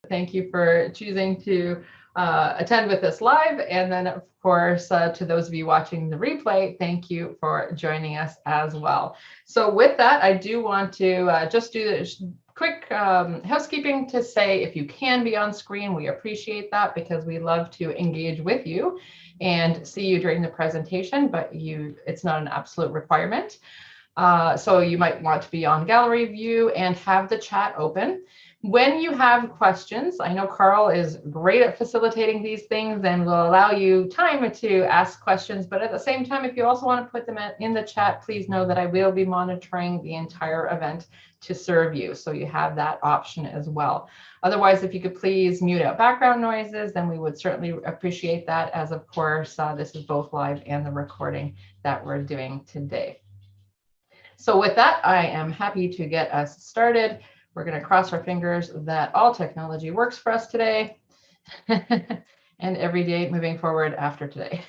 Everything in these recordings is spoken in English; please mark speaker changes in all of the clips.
Speaker 1: Thank you for choosing to attend with us live. And then, of course, to those of you watching the replay, thank you for joining us as well. So with that, I do want to just do this quick housekeeping to say, if you can be on screen, we appreciate that because we love to engage with you and see you during the presentation, but it's not an absolute requirement. So you might want to be on gallery view and have the chat open. When you have questions, I know Carl is great at facilitating these things and will allow you time to ask questions, but at the same time, if you also want to put them in the chat, please know that I will be monitoring the entire event to serve you. So you have that option as well. Otherwise, if you could please mute out background noises, then we would certainly appreciate that, as of course, this is both live and the recording that we're doing today. So with that, I am happy to get us started. We're going to cross our fingers that all technology works for us today and every day moving forward after today.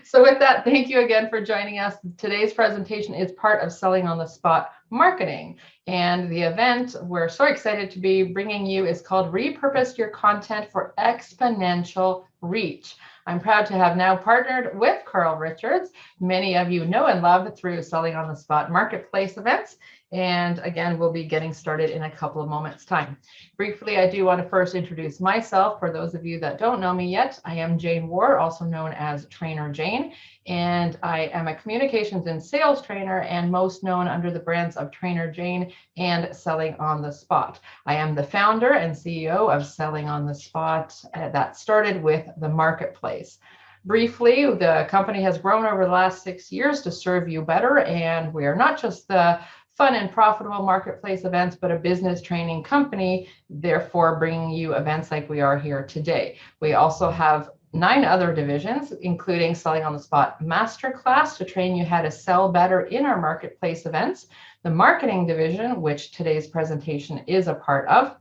Speaker 1: So with that, thank you again for joining us. Today's presentation is part of Selling on the Spot Marketing. And the event we're so excited to be bringing you is called Repurpose Your Content for Exponential Reach. I'm proud to have now partnered with Carl Richards. Many of you know and love through Selling on the Spot Marketplace events. And again, we'll be getting started in a couple of moments' time. Briefly, I do want to first introduce myself. For those of you that don't know me yet, I am Jane Warr, also known as Trainer Jane, and I am a communications and sales trainer and most known under the brands of Trainer Jane and Selling on the Spot. I am the founder and CEO of Selling on the Spot that started with the marketplace. Briefly, the company has grown over the last 6 years to serve you better, and we are not just the fun and profitable marketplace events, but a business training company, therefore bringing you events like we are here today. We also have 9 other divisions, including Selling on the Spot Masterclass to train you how to sell better in our marketplace events, the marketing division, which today's presentation is a part of,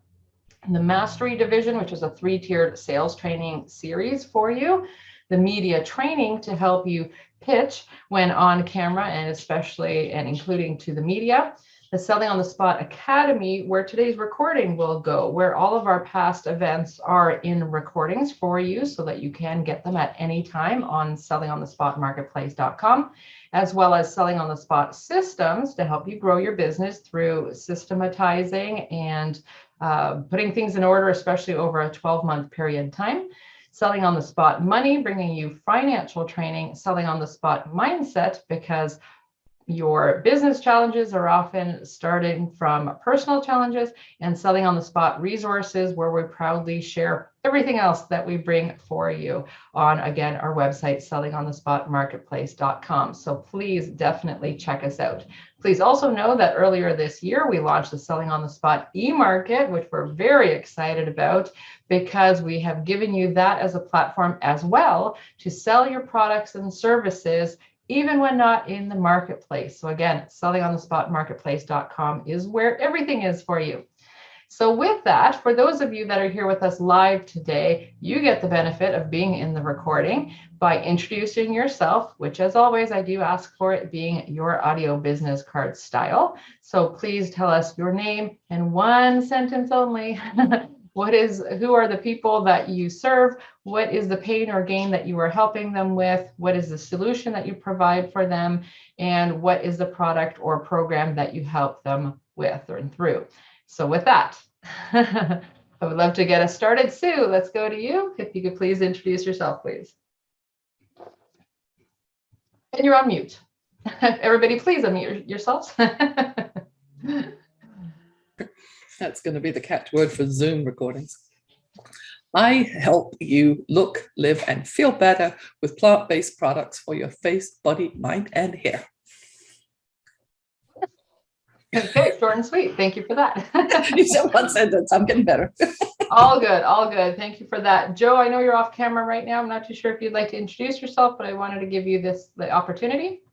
Speaker 1: the Mastery division, which is a 3-tiered sales training series for you, the media training to help you pitch when on camera, and especially and including to the media, the Selling on the Spot Academy, where today's recording will go, where all of our past events are in recordings for you so that you can get them at any time on sellingonthespotmarketplace.com, as well as Selling on the Spot systems to help you grow your business through systematizing and putting things in order, especially over a 12-month period time. Selling on the Spot Money, bringing you financial training, Selling on the Spot Mindset, because your business challenges are often starting from personal challenges, and Selling on the Spot Resources, where we proudly share everything else that we bring for you on, again, our website, sellingonthespotmarketplace.com. So please definitely check us out. Please also know that earlier this year, we launched the Selling on the Spot e-market, which we're very excited about because we have given you that as a platform as well to sell your products and services even when not in the marketplace. So again, sellingonthespotmarketplace.com is where everything is for you. So with that, for those of you that are here with us live today, you get the benefit of being in the recording by introducing yourself, which as always, I do ask for it being your audio business card style. So please tell us your name in one sentence only. Who are the people that you serve? What is the pain or gain that you are helping them with? What is the solution that you provide for them? And what is the product or program that you help them with or through? So with that, I would love to get us started. Sue, let's go to you. If you could please introduce yourself, please. And you're on mute. Everybody, please unmute yourselves.
Speaker 2: That's going to be the catchword for Zoom recordings. I help you look, live, and feel better with plant-based products for your face, body, mind, and hair.
Speaker 1: Okay, short and sweet. Thank you for that.
Speaker 2: You said one sentence. I'm getting better.
Speaker 1: All good, all good. Thank you for that. Joe, I know you're off camera right now. I'm not too sure if you'd like to introduce yourself, but I wanted to give you the opportunity.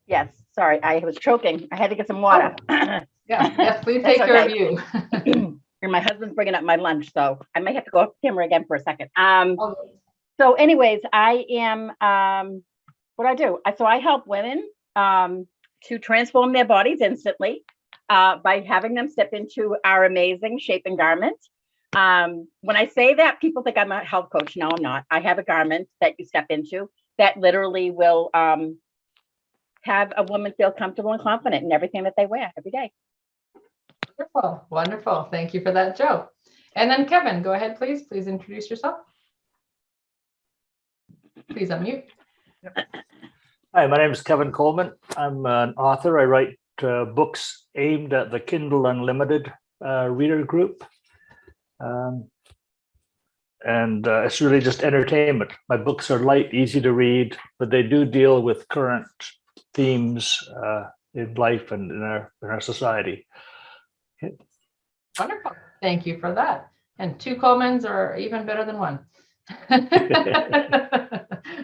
Speaker 3: Yes, sorry, I was choking. I had to get some water.
Speaker 1: Yes, please take care of you.
Speaker 3: And my husband's bringing up my lunch, so I may have to go off camera again for a second. So anyways, I am, what do? So I help women to transform their bodies instantly by having them step into our amazing shape and garment. When I say that, people think I'm a health coach. No, I'm not. I have a garment that you step into that literally will have a woman feel comfortable and confident in everything that they wear every day.
Speaker 1: Wonderful. Wonderful. Thank you for that, Joe. And then Kevin, go ahead, please. Please introduce yourself. Please unmute.
Speaker 4: Hi, my name is Kevin Coleman. I'm an author. I write books aimed at the Kindle Unlimited reader group. It's really just entertainment. My books are light, easy to read, but they do deal with current themes in life and in our society. Okay.
Speaker 1: Wonderful. Thank you for that. And two Colemans are even better than one.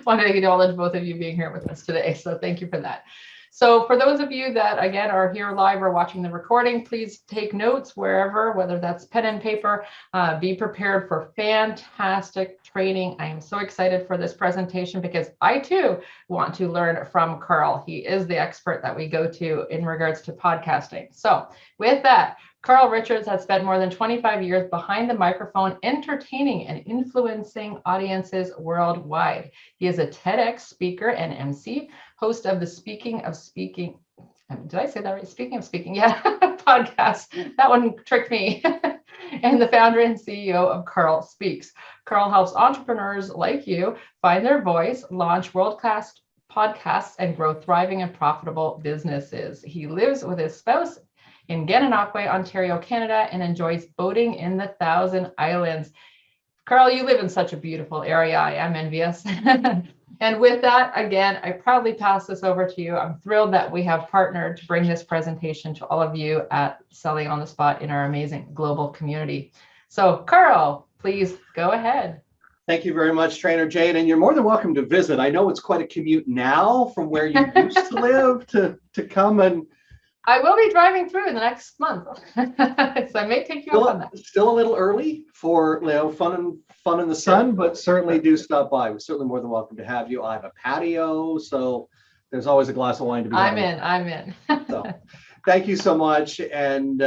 Speaker 1: Want to acknowledge both of you being here with us today. So thank you for that. So for those of you that, again, are here live or watching the recording, please take notes wherever, whether that's pen and paper. Be prepared for fantastic training. I am so excited for this presentation because I too want to learn from Carl. He is the expert that we go to in regards to podcasting. So with that, Carl Richards has spent more than 25 years behind the microphone, entertaining and influencing audiences worldwide. He is a TEDx speaker and MC, host of the Speaking of Speaking, did I say that right? Speaking of Speaking, yeah, podcast. That one tricked me. And the founder and CEO of Carl Speaks. Carl helps entrepreneurs like you find their voice, launch world-class podcasts, and grow thriving and profitable businesses. He lives with his spouse in Gananoque, Ontario, Canada, and enjoys boating in the Thousand Islands. Carl, you live in such a beautiful area. I am envious. And with that, again, I proudly pass this over to you. I'm thrilled that we have partnered to bring this presentation to all of you at Selling on the Spot in our amazing global community. So Carl, please go ahead.
Speaker 5: Thank you very much, Trainer Jane, and you're more than welcome to visit. I know it's quite a commute now from where you used to live to come and
Speaker 1: I will be driving through in the next month, so I may take you up on that.
Speaker 5: Still a little early for fun in the sun, but certainly do stop by. We're certainly more than welcome to have you. I have a patio, so there's always a glass of wine to be had.
Speaker 1: I'm in.
Speaker 5: So, thank you so much, and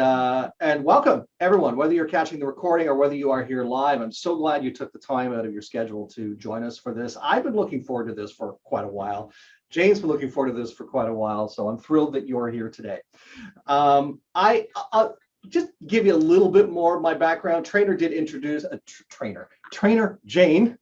Speaker 5: welcome everyone, whether you're catching the recording or whether you are here live. I'm so glad you took the time out of your schedule to join us for this. I've been looking forward to this for quite a while. Jane's been looking forward to this for quite a while, so I'm thrilled that you're here today. I'll just give you a little bit more of my background. Trainer Jane,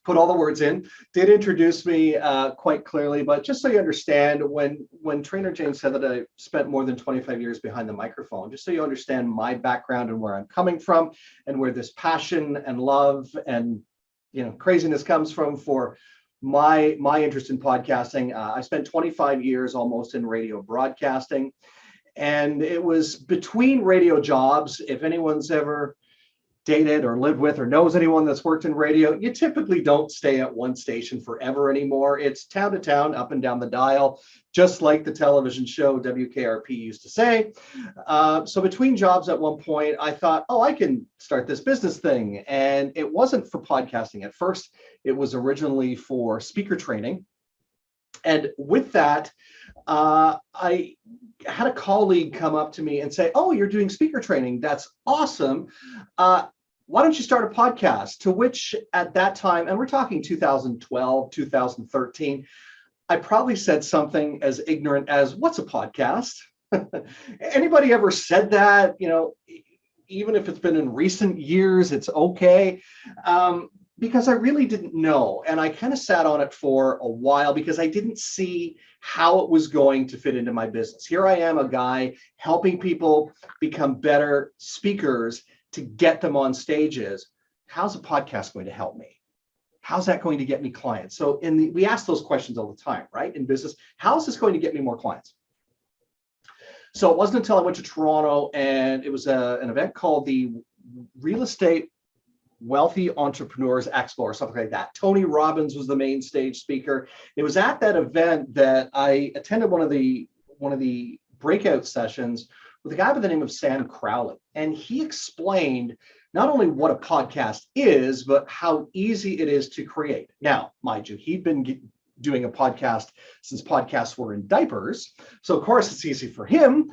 Speaker 5: put all the words in, did introduce me quite clearly, but just so you understand, when Trainer Jane said that I spent more than 25 years behind the microphone, just so you understand my background and where I'm coming from and where this passion and love and craziness comes from for my interest in podcasting. I spent 25 years almost in radio broadcasting, and it was between radio jobs. If anyone's ever dated or lived with or knows anyone that's worked in radio, you typically don't stay at one station forever anymore. It's town to town, up and down the dial, just like the television show WKRP used to say. So between jobs at one point, I thought, I can start this business thing. And it wasn't for podcasting at first. It was originally for speaker training. And with that, I had a colleague come up to me and say, you're doing speaker training. That's awesome. Why don't you start a podcast? To which at that time, and we're talking 2012, 2013, I probably said something as ignorant as, what's a podcast? Anybody ever said that? Even if it's been in recent years, it's okay. Because I really didn't know. And I kind of sat on it for a while because I didn't see how it was going to fit into my business. Here I am, a guy helping people become better speakers to get them on stages. How's a podcast going to help me? How's that going to get me clients? So we ask those questions all the time, right? In business, how's this going to get me more clients? So it wasn't until I went to Toronto, and it was an event called the Real Estate Wealthy Entrepreneurs Expo or something like that. Tony Robbins was the main stage speaker. It was at that event that I attended one of the breakout sessions with a guy by the name of Sam Crowley. And he explained not only what a podcast is, but how easy it is to create. Now, mind you, he'd been doing a podcast since podcasts were in diapers. So of course it's easy for him.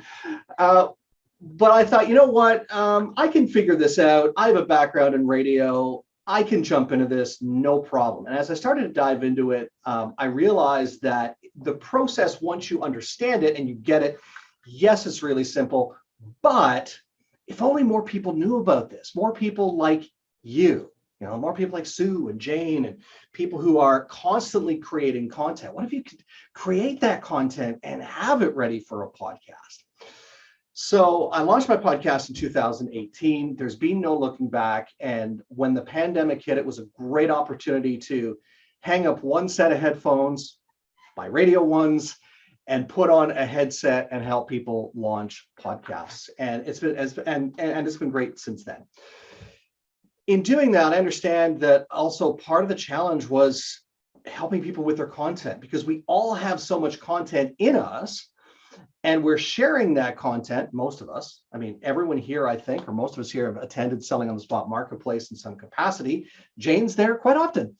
Speaker 5: But I thought, you know what? I can figure this out. I have a background in radio. I can jump into this, no problem. And as I started to dive into it, I realized that the process, once you understand it and you get it, yes, it's really simple. But if only more people knew about this, more people like you know, more people like Sue and Jane and people who are constantly creating content. What if you could create that content and have it ready for a podcast? So I launched my podcast in 2018. There's been no looking back. And when the pandemic hit, it was a great opportunity to hang up one set of headphones, buy radio ones, and put on a headset and help people launch podcasts. And it's been great since then. In doing that, I understand that also part of the challenge was helping people with their content, because we all have so much content in us. And we're sharing that content, most of us. I mean, everyone here, I think, or most of us here have attended Selling on the Spot Marketplace in some capacity. Jane's there quite often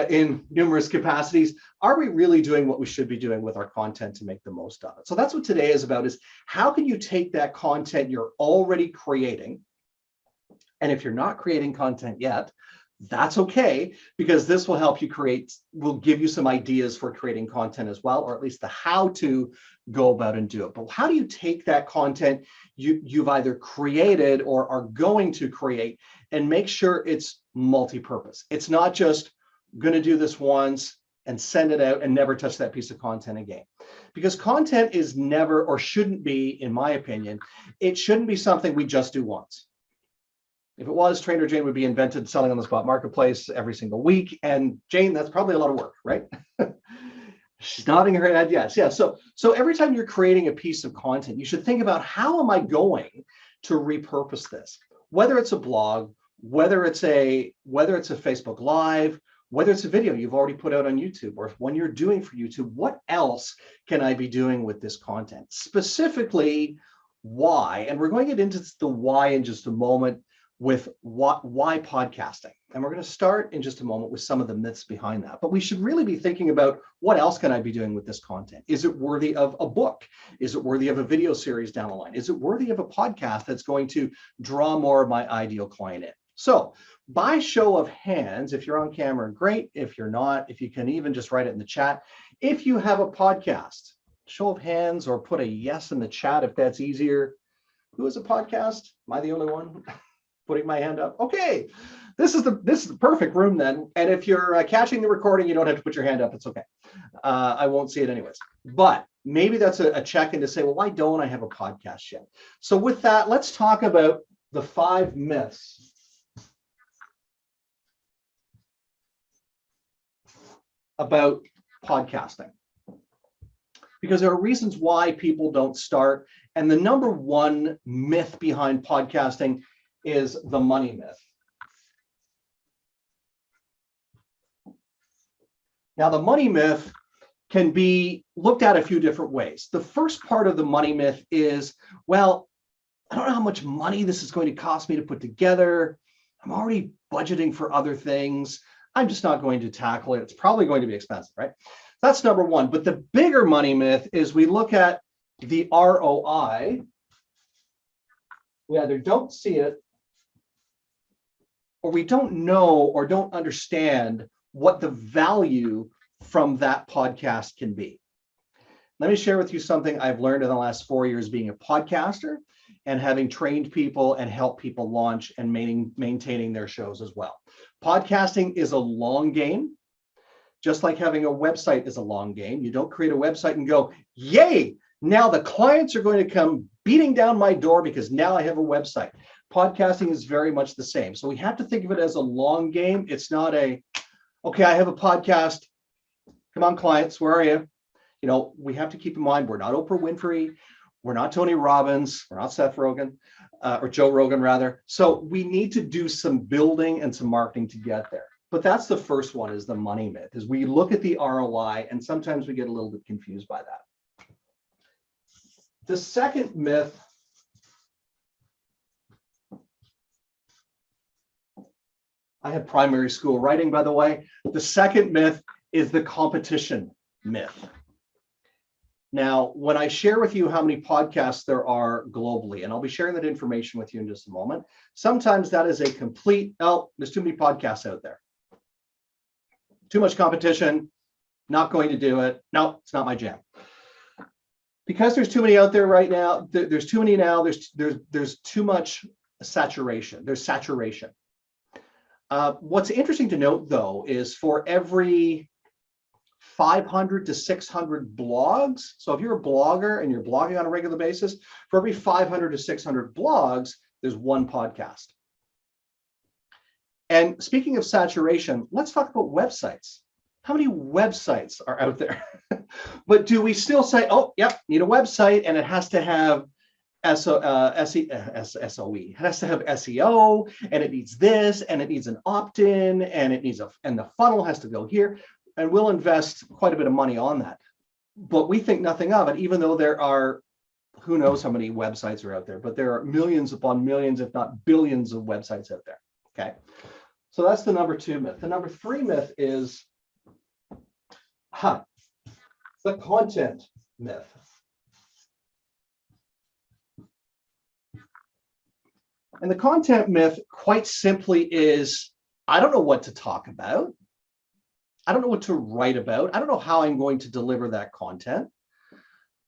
Speaker 5: in numerous capacities. Are we really doing what we should be doing with our content to make the most of it? So that's what today is about, is how can you take that content you're already creating? And if you're not creating content yet, that's okay, because this will help you will give you some ideas for creating content as well, or at least the how to go about and do it. But how do you take that content you've either created or are going to create and make sure it's multi-purpose? It's not just going to do this once and send it out and never touch that piece of content again. Because content is never, or shouldn't be, in my opinion, it shouldn't be something we just do once. If it was, Trainer Jane would be invented Selling on the Spot Marketplace every single week. And Jane, that's probably a lot of work, right? She's nodding her head, yes. Yeah. So every time you're creating a piece of content, you should think about, how am I going to repurpose this? Whether it's a blog, whether it's a Facebook Live, whether it's a video you've already put out on YouTube, or one you're doing for YouTube, what else can I be doing with this content? Specifically, why? And we're going to get into the why in just a moment, with why podcasting. And we're going to start in just a moment with some of the myths behind that. But we should really be thinking about, what else can I be doing with this content? Is it worthy of a book? Is it worthy of a video series down the line? Is it worthy of a podcast that's going to draw more of my ideal client in? So by show of hands, if you're on camera, great. If you're not, if you can even just write it in the chat. If you have a podcast, show of hands, or put a yes in the chat if that's easier. Who has a podcast? Am I the only one? Putting my hand up. Okay, this is the perfect room then. And if you're catching the recording, you don't have to put your hand up. It's okay. I won't see it anyways. But maybe that's a check-in to say, well, why don't I have a podcast yet? So with that, let's talk about the 5 myths about podcasting, because there are reasons why people don't start. And the number one myth behind podcasting is the money myth. Now, the money myth can be looked at a few different ways. The first part of the money myth is, well, I don't know how much money this is going to cost me to put together. I'm already budgeting for other things. I'm just not going to tackle it. It's probably going to be expensive, right? That's number one. But the bigger money myth is we look at the ROI. We either don't see it, or we don't know or don't understand what the value from that podcast can be. Let me share with you something I've learned in the last 4 years being a podcaster and having trained people and helped people launch and maintaining their shows as well. Podcasting is a long game, just like having a website is a long game. You don't create a website and go, yay, now the clients are going to come beating down my door because now I have a website. Podcasting is very much the same. So we have to think of it as a long game. It's not okay, I have a podcast. Come on, clients, where are you? You know, we have to keep in mind, we're not Oprah Winfrey. We're not Tony Robbins. We're not Seth Rogen, or Joe Rogan, rather. So we need to do some building and some marketing to get there. But that's the first one, is the money myth, is we look at the ROI and sometimes we get a little bit confused by that. The second myth I had primary school writing, by the way. The second myth is the competition myth. Now, when I share with you how many podcasts there are globally, and I'll be sharing that information with you in just a moment, sometimes that is a complete, oh, there's too many podcasts out there. Too much competition, not going to do it. No, it's not my jam. Because there's too many out there right now, there's too many now, there's too much saturation. There's saturation. What's interesting to note, though, is for every 500 to 600 blogs. So if you're a blogger and you're blogging on a regular basis, for every 500 to 600 blogs, there's one podcast. And speaking of saturation, let's talk about websites. How many websites are out there? But do we still say, oh, yep, need a website, and it has to have SOE, it has to have SEO, and it needs this, and it needs an opt-in, and it needs and the funnel has to go here. And we'll invest quite a bit of money on that. But we think nothing of it, even though there are, who knows how many websites are out there, but there are millions upon millions, if not billions of websites out there, okay? So that's the number 2 myth. The number 3 myth is the content myth. And the content myth, quite simply, is I don't know what to talk about. I don't know what to write about. I don't know how I'm going to deliver that content.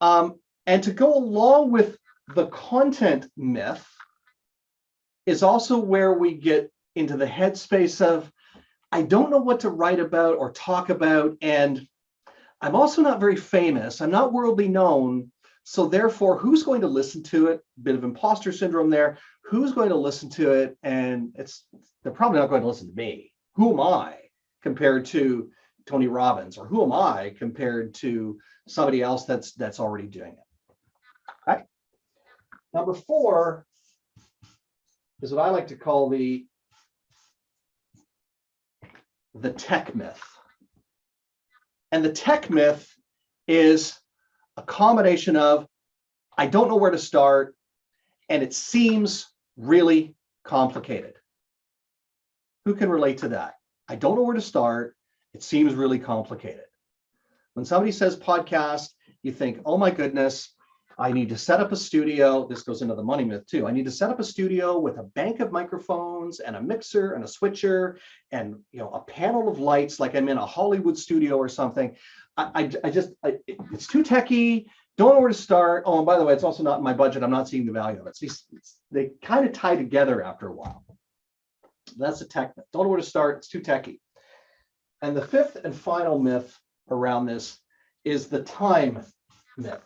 Speaker 5: And to go along with the content myth is also where we get into the headspace of, I don't know what to write about or talk about, and I'm also not very famous. I'm not worldly known. So therefore, who's going to listen to it? Bit of imposter syndrome there. Who's going to listen to it? And they're probably not going to listen to me. Who am I compared to Tony Robbins, or who am I compared to somebody else that's already doing it? Okay. Number 4 is what I like to call the tech myth. And the tech myth is a combination of, I don't know where to start, and it seems really complicated. Who can relate to that? I don't know where to start. It seems really complicated. When somebody says podcast, you think, oh my goodness, I need to set up a studio. This goes into the money myth too. I need to set up a studio with a bank of microphones and a mixer and a switcher and a panel of lights, like I'm in a Hollywood studio or something. It's too techy. Don't know where to start. Oh, and by the way, it's also not in my budget. I'm not seeing the value of it. They kind of tie together after a while. That's a tech myth. Don't know where to start. It's too techy. And the 5th and final myth around this is the time myth.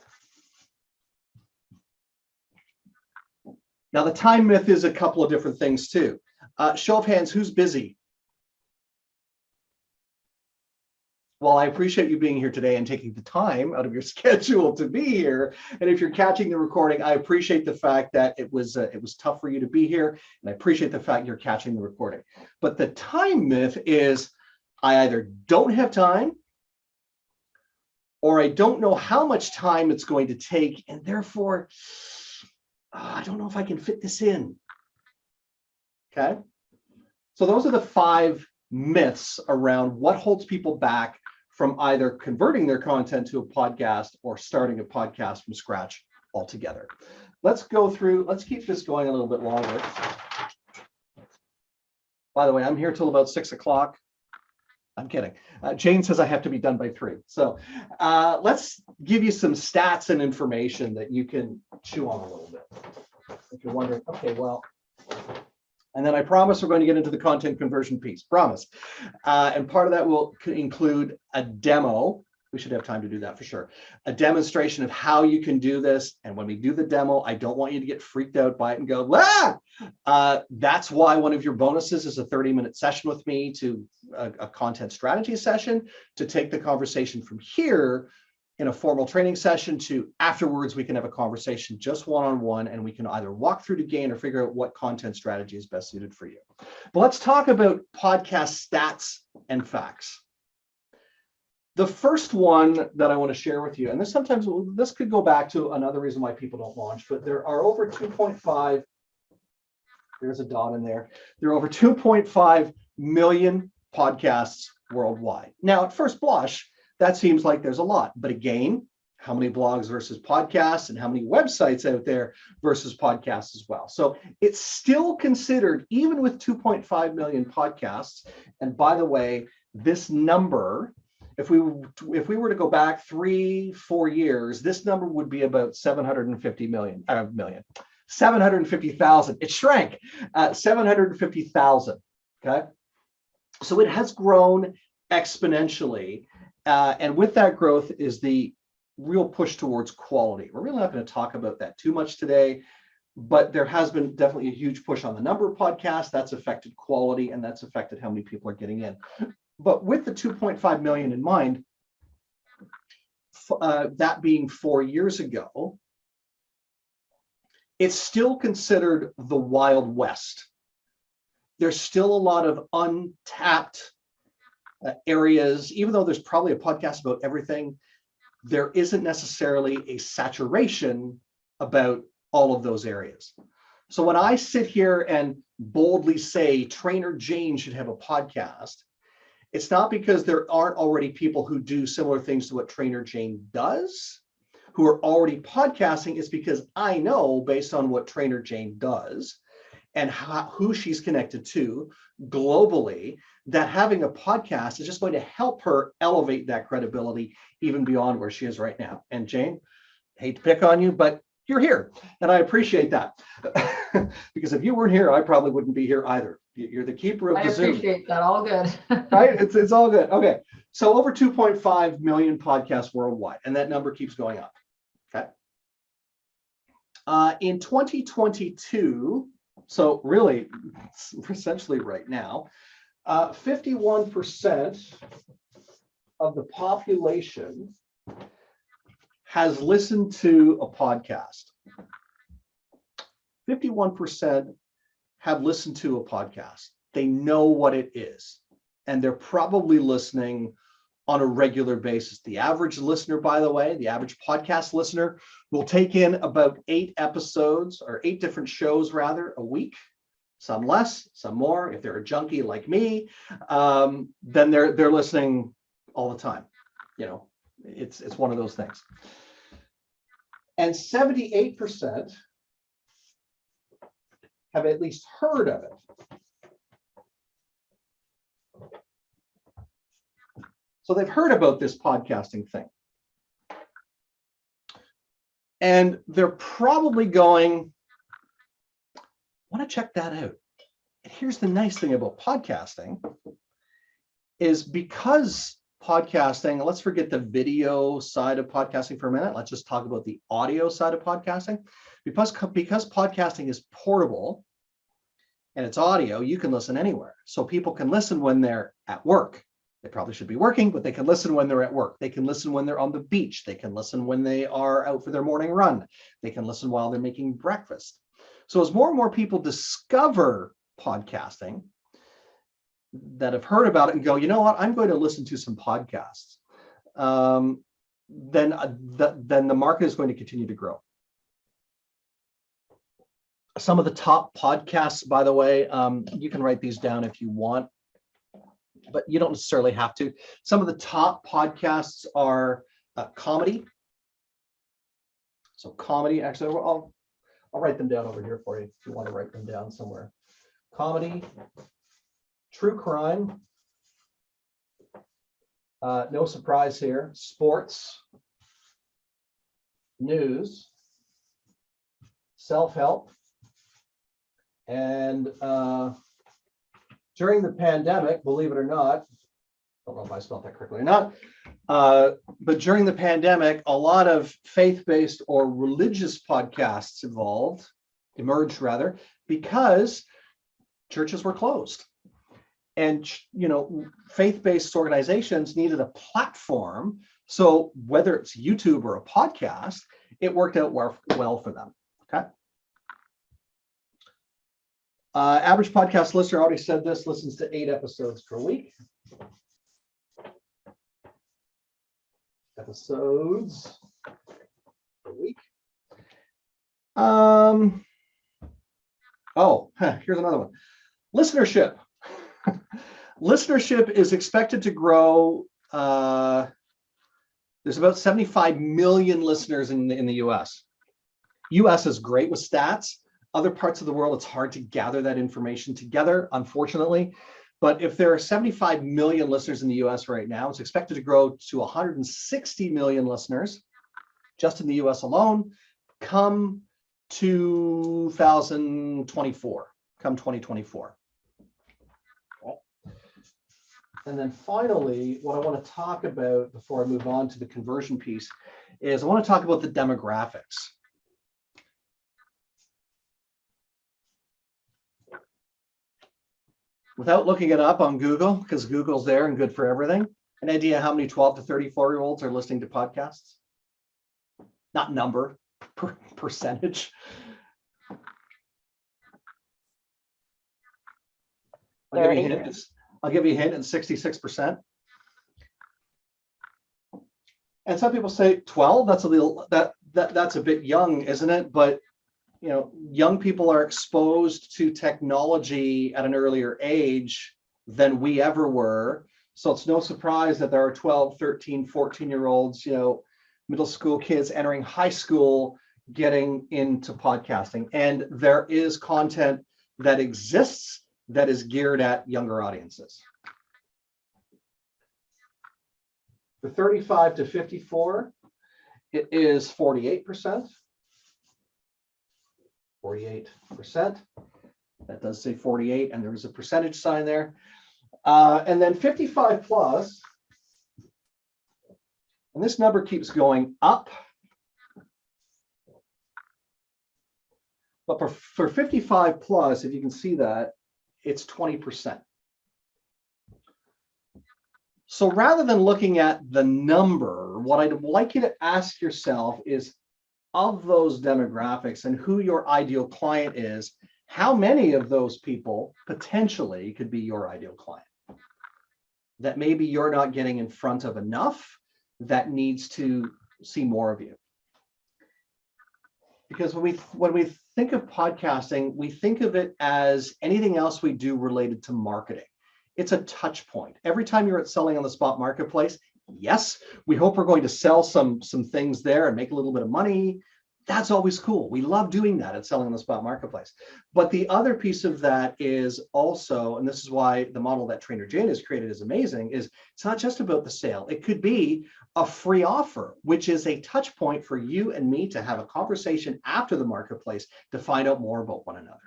Speaker 5: Now, the time myth is a couple of different things too. Show of hands, who's busy? Well, I appreciate you being here today and taking the time out of your schedule to be here. And if you're catching the recording, I appreciate the fact that it was tough for you to be here, and I appreciate the fact you're catching the recording. But the time myth is, I either don't have time, or I don't know how much time it's going to take, and therefore, I don't know if I can fit this in. Okay. So those are the 5 myths around what holds people back from either converting their content to a podcast or starting a podcast from scratch altogether. Let's keep this going a little bit longer. By the way, I'm here till about 6 o'clock. I'm kidding. Jane says I have to be done by 3. So let's give you some stats and information that you can chew on a little bit. If you're wondering, okay, well, and then I promise we're going to get into the content conversion piece, promise. And part of that will include a demo. We should have time to do that for sure. A demonstration of how you can do this. And when we do the demo, I don't want you to get freaked out by it and go, ah! That's why one of your bonuses is a 30-minute session with me, to a content strategy session, to take the conversation from here in a formal training session to afterwards we can have a conversation just one-on-one, and we can either walk through to gain or figure out what content strategy is best suited for you. But let's talk about podcast stats and facts. The first one that I want to share with you, and this could go back to another reason why people don't launch, but there are over 2.5, there's a dot in there, there are over 2.5 million podcasts worldwide. Now, at first blush, that seems like there's a lot, but again, how many blogs versus podcasts, and how many websites out there versus podcasts as well. So it's still considered, even with 2.5 million podcasts. And by the way, this number, if we were to go back 3-4 years, this number would be about 750,000. It shrank 750,000. Okay, so it has grown exponentially, and with that growth is the real push towards quality. We're really not going to talk about that too much today, but there has been definitely a huge push on the number of podcasts. That's affected quality, and that's affected how many people are getting in. But with the 2.5 million in mind, that being 4 years ago, it's still considered the Wild West. There's still a lot of untapped areas, even though there's probably a podcast about everything. There isn't necessarily a saturation about all of those areas. So when I sit here and boldly say Trainer Jane should have a podcast, it's not because there aren't already people who do similar things to what Trainer Jane does, who are already podcasting. It's because I know, based on what Trainer Jane does and who she's connected to globally, that having a podcast is just going to help her elevate that credibility even beyond where she is right now. And Jane, I hate to pick on you, but you're here, and I appreciate that. Because if you weren't here, I probably wouldn't be here either. You're the keeper of the Zoom.
Speaker 1: I appreciate that. All good.
Speaker 5: Right? It's all good. Okay. So over 2.5 million podcasts worldwide, and that number keeps going up. Okay. In 2022, so really, essentially right now, 51% of the population has listened to a podcast. 51% have listened to a podcast. They know what it is, and they're probably listening on a regular basis. The average listener, by the way, the average podcast listener will take in about 8 episodes, or 8 different shows rather, a week. Some less, some more. If they're a junkie like me, then they're listening all the time. You know, it's one of those things. And 78% have at least heard of it. So they've heard about this podcasting thing. And they're probably going, I want to check that out. And here's the nice thing about podcasting is, because podcasting, let's forget the video side of podcasting for a minute. Let's just talk about the audio side of podcasting. Because podcasting is portable and it's audio, you can listen anywhere. So people can listen when they're at work. They probably should be working, but they can listen when they're at work. They can listen when they're on the beach. They can listen when they are out for their morning run. They can listen while they're making breakfast. So as more and more people discover podcasting, that have heard about it and go, you know what, I'm going to listen to some podcasts, then the market is going to continue to grow. Some of the top podcasts, by the way, you can write these down if you want, but you don't necessarily have to. Some of the top podcasts are comedy. So comedy, actually, I'll write them down over here for you if you want to write them down somewhere. Comedy, true crime, no surprise here, sports, news, self-help, and during the pandemic, believe it or not, I don't know if I spelled that correctly or not, but during the pandemic, a lot of faith-based or religious podcasts emerged rather, because churches were closed. And, you know, faith-based organizations needed a platform. So whether it's YouTube or a podcast, it worked out well for them. Okay. Average podcast listener, already said this, listens to 8 episodes per week. Episodes per week. Here's another one. Listenership. Listenership is expected to grow There's about 75 million listeners in the US. US is great with stats. Other parts of the world, it's hard to gather that information together, unfortunately. But if there are 75 million listeners in the US right now, it's expected to grow to 160 million listeners just in the US alone come 2024, come 2024. And then finally, what I want to talk about before I move on to the conversion piece is I want to talk about the demographics. Without looking it up on Google, because Google's there and good for everything, an idea how many 12 to 34-year-olds are listening to podcasts? Not number, percentage. I'll give you a hint. I'll give you a hint, it's 66%. And some people say 12, that's a little, that's a bit young, isn't it? But you know, young people are exposed to technology at an earlier age than we ever were. So it's no surprise that there are 12, 13, 14-year-olds, you know, middle school kids entering high school, getting into podcasting. And there is content that exists that is geared at younger audiences. For 35 to 54, it is 48%. 48%. That does say 48, and there is a percentage sign there. And then 55 plus, and this number keeps going up. But for 55 plus, if you can see that, it's 20%. So rather than looking at the number, what I'd like you to ask yourself is, of those demographics and who your ideal client is, how many of those people potentially could be your ideal client that maybe you're not getting in front of enough, that needs to see more of you? Because when we think of podcasting, we think of it as anything else we do related to marketing. It's a touch point. Every time you're at Selling on the Spot marketplace, yes, we hope we're going to sell some things there and make a little bit of money. That's always cool. We love doing that at Selling on the Spot marketplace. But the other piece of that is also, and this is why the model that Trainer Jane has created is amazing, is it's not just about the sale. It could be a free offer, which is a touch point for you and me to have a conversation after the marketplace to find out more about one another.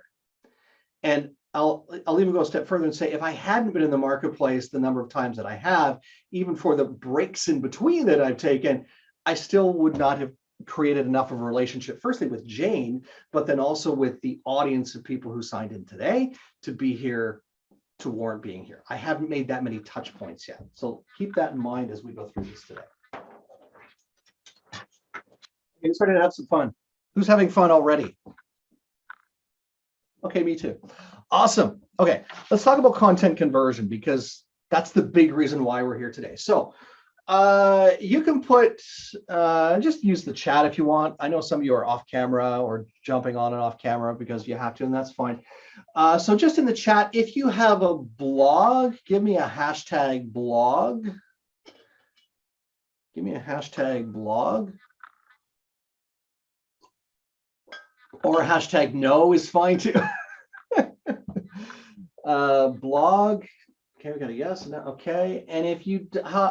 Speaker 5: And I'll even go a step further and say, if I hadn't been in the marketplace the number of times that I have, even for the breaks in between that I've taken, I still would not have created enough of a relationship, firstly with Jane, but then also with the audience of people who signed in today to be here, to warrant being here. I haven't made that many touch points yet. So keep that in mind as we go through this today. Okay, starting to have some fun. Who's having fun already? Okay, me too. Awesome. Okay, let's talk about content conversion, because that's the big reason why we're here today. So you can put, just use the chat if you want. I know some of you are off camera or jumping on and off camera because you have to, and that's fine. So just in the chat, if you have a blog, give me a hashtag blog. Give me a hashtag blog. Or a hashtag no is fine too. Blog. Okay, we got a yes and no. Okay. And if you,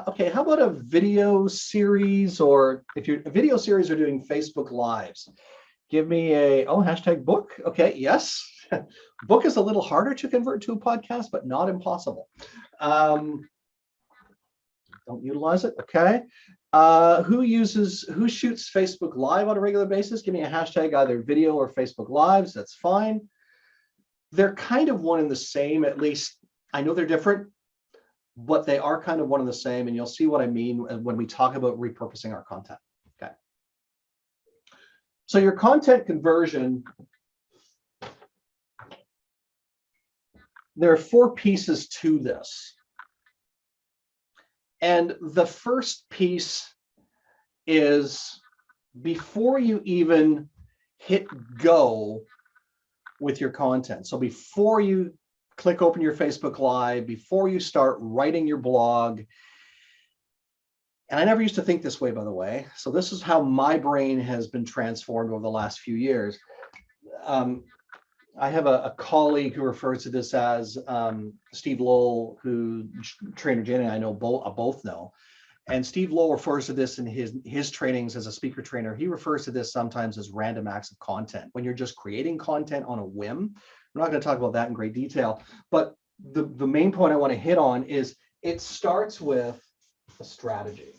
Speaker 5: okay, how about a video series, or if you're a video series or doing Facebook Lives, give me a, oh, hashtag book. Okay, yes. Book is a little harder to convert to a podcast, but not impossible. Don't utilize it. Okay. Who shoots Facebook Live on a regular basis? Give me a hashtag, either video or Facebook Lives. That's fine. They're kind of one and the same, at least. I know they're different, but they are kind of one and the same, and you'll see what I mean when we talk about repurposing our content. Okay. So your content conversion, there are 4 pieces to this. And the first piece is, before you even hit go with your content, so before you click open your Facebook Live, before you start writing your blog, And I never used to think this way, by the way. So this is how my brain has been transformed over the last few years. I have a colleague who refers to this as Steve Lowell, who Trainer Jane and I know both know. And Steve Lowell refers to this in his trainings as a speaker trainer. He refers to this sometimes as random acts of content. When you're just creating content on a whim, we're not going to talk about that in great detail. But the main point I want to hit on is it starts with a strategy.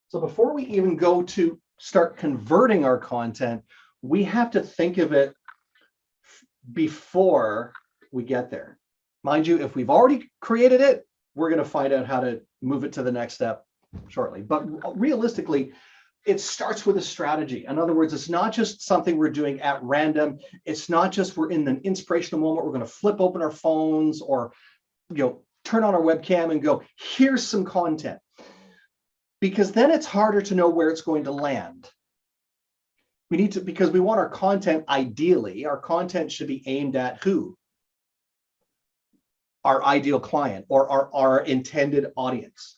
Speaker 5: So before we even go to start converting our content, we have to think of it before we get there. Mind you, if we've already created it, we're going to find out how to move it to the next step shortly. But realistically, it starts with a strategy. In other words, it's not just something we're doing at random. It's not just we're in an inspirational moment. We're going to flip open our phones or, turn on our webcam and go, here's some content. Because then it's harder to know where it's going to land. We need to, because we want our content, ideally, our content should be aimed at who? Our ideal client or our intended audience.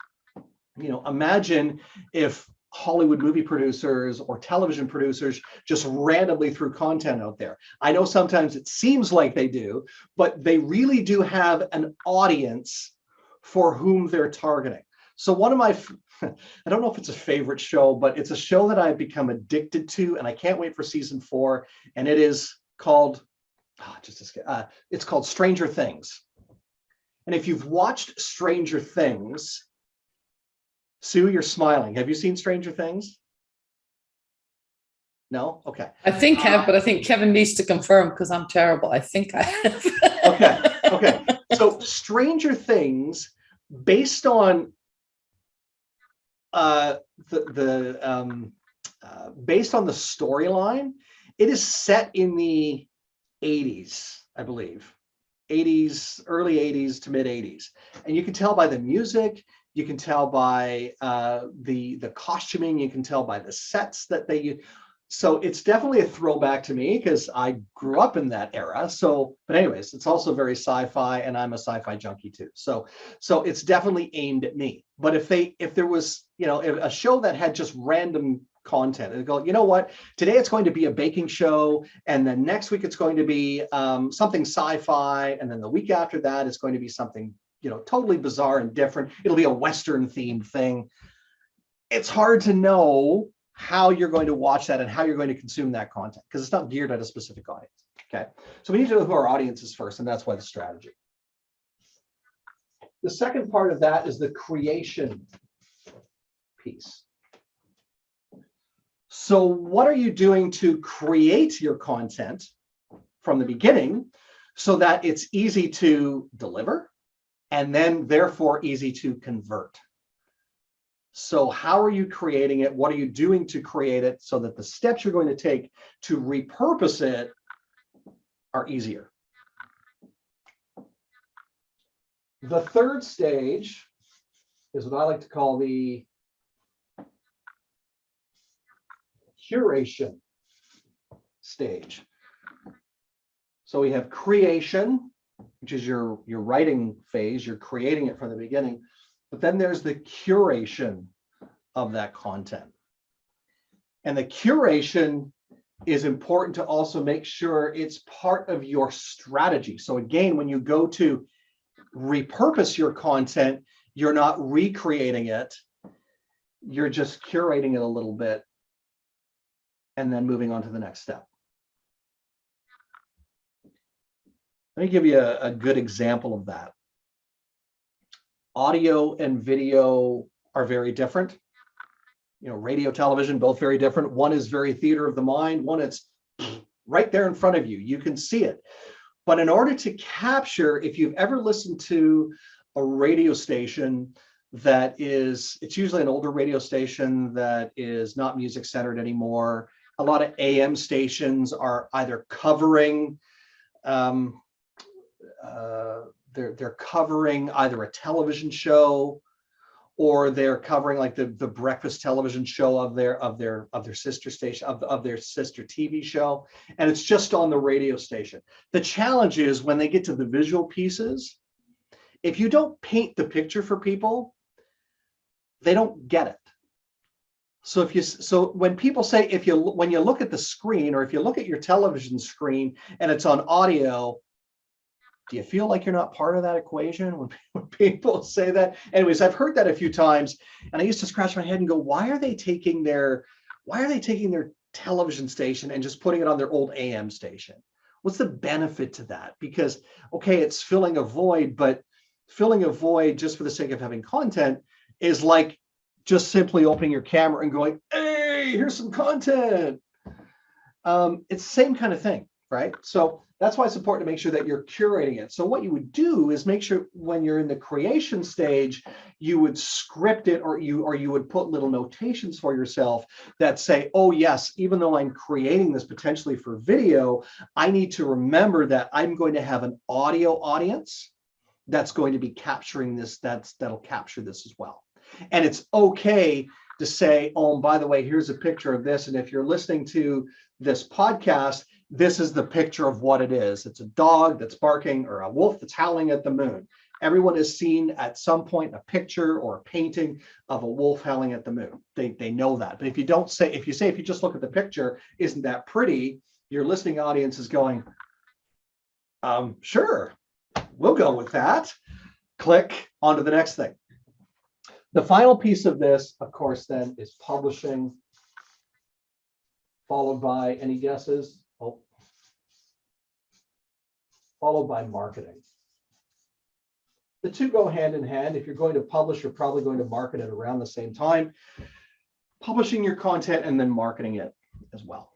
Speaker 5: Imagine if Hollywood movie producers or television producers just randomly threw content out there. I know sometimes it seems like they do, but they really do have an audience for whom they're targeting. So one of my, I don't know if it's a favorite show, but it's a show that I've become addicted to, and I can't wait for season 4. And it is called, it's called Stranger Things. And if you've watched Stranger Things, Sue, you're smiling. Have you seen Stranger Things? No? Okay.
Speaker 2: I think I have, but I think Kevin needs to confirm because I'm terrible. I think I have.
Speaker 5: Okay. So Stranger Things, based on based on the storyline, it is set in the 80s, I believe. 80s, early 80s to mid 80s. And you can tell by the music, you can tell by the costuming, you can tell by the sets that they use. So it's definitely a throwback to me because I grew up in that era. But anyways, it's also very sci-fi, and I'm a sci-fi junkie too. So it's definitely aimed at me. But if there was, a show that had just random content and go, you know what, today it's going to be a baking show, and then next week it's going to be something sci-fi, and then the week after that it's going to be something, totally bizarre and different. It'll be a Western themed thing. It's hard to know how you're going to watch that and how you're going to consume that content because it's not geared at a specific audience. Okay, so we need to know who our audience is first, and that's why the strategy. The second part of that is the creation piece. So what are you doing to create your content from the beginning so that it's easy to deliver and then therefore easy to convert? So how are you creating it? What are you doing to create it so that the steps you're going to take to repurpose it are easier? The third stage is what I like to call the curation stage. So we have creation, which is your writing phase. You're creating it from the beginning. But then there's the curation of that content. And the curation is important to also make sure it's part of your strategy. So again, when you go to repurpose your content, you're not recreating it. You're just curating it a little bit and then moving on to the next step. Let me give you a good example of that. Audio and video are very different. Radio, television, both very different. One is very theater of the mind. One it's right there in front of you. You can see it. But in order to capture, if you've ever listened to a radio station it's usually an older radio station that is not music centered anymore. A lot of AM stations are either covering they're covering either a television show or they're covering like the breakfast television show of their sister station of their sister TV show, and it's just on the radio station. The challenge is when they get to the visual pieces, if you don't paint the picture for people, they don't get it. So when people say, when you look at the screen, or if you look at your television screen and it's on audio, do you feel like you're not part of that equation when people say that? Anyways, I've heard that a few times, and I used to scratch my head and go, why are they taking their television station and just putting it on their old AM station? What's the benefit to that? Because, okay, it's filling a void, but filling a void just for the sake of having content is like just simply opening your camera and going, hey, here's some content. It's the same kind of thing, right? So that's why it's important to make sure that you're curating it. So what you would do is make sure when you're in the creation stage, you would script it, or you would put little notations for yourself that say, oh yes, even though I'm creating this potentially for video, I need to remember that I'm going to have an audio audience that's going to be capturing this, that'll capture this as well. And it's okay to say, oh, and by the way, here's a picture of this. And if you're listening to this podcast, this is the picture of what it is. It's a dog that's barking or a wolf that's howling at the moon. Everyone has seen at some point a picture or a painting of a wolf howling at the moon. They know that. But if you just look at the picture, isn't that pretty? Your listening audience is going, sure, we'll go with that. Click on to the next thing. The final piece of this, of course, then is publishing, followed by, any guesses? Oh, followed by marketing. The two go hand in hand. If you're going to publish, you're probably going to market it around the same time. Publishing your content and then marketing it as well.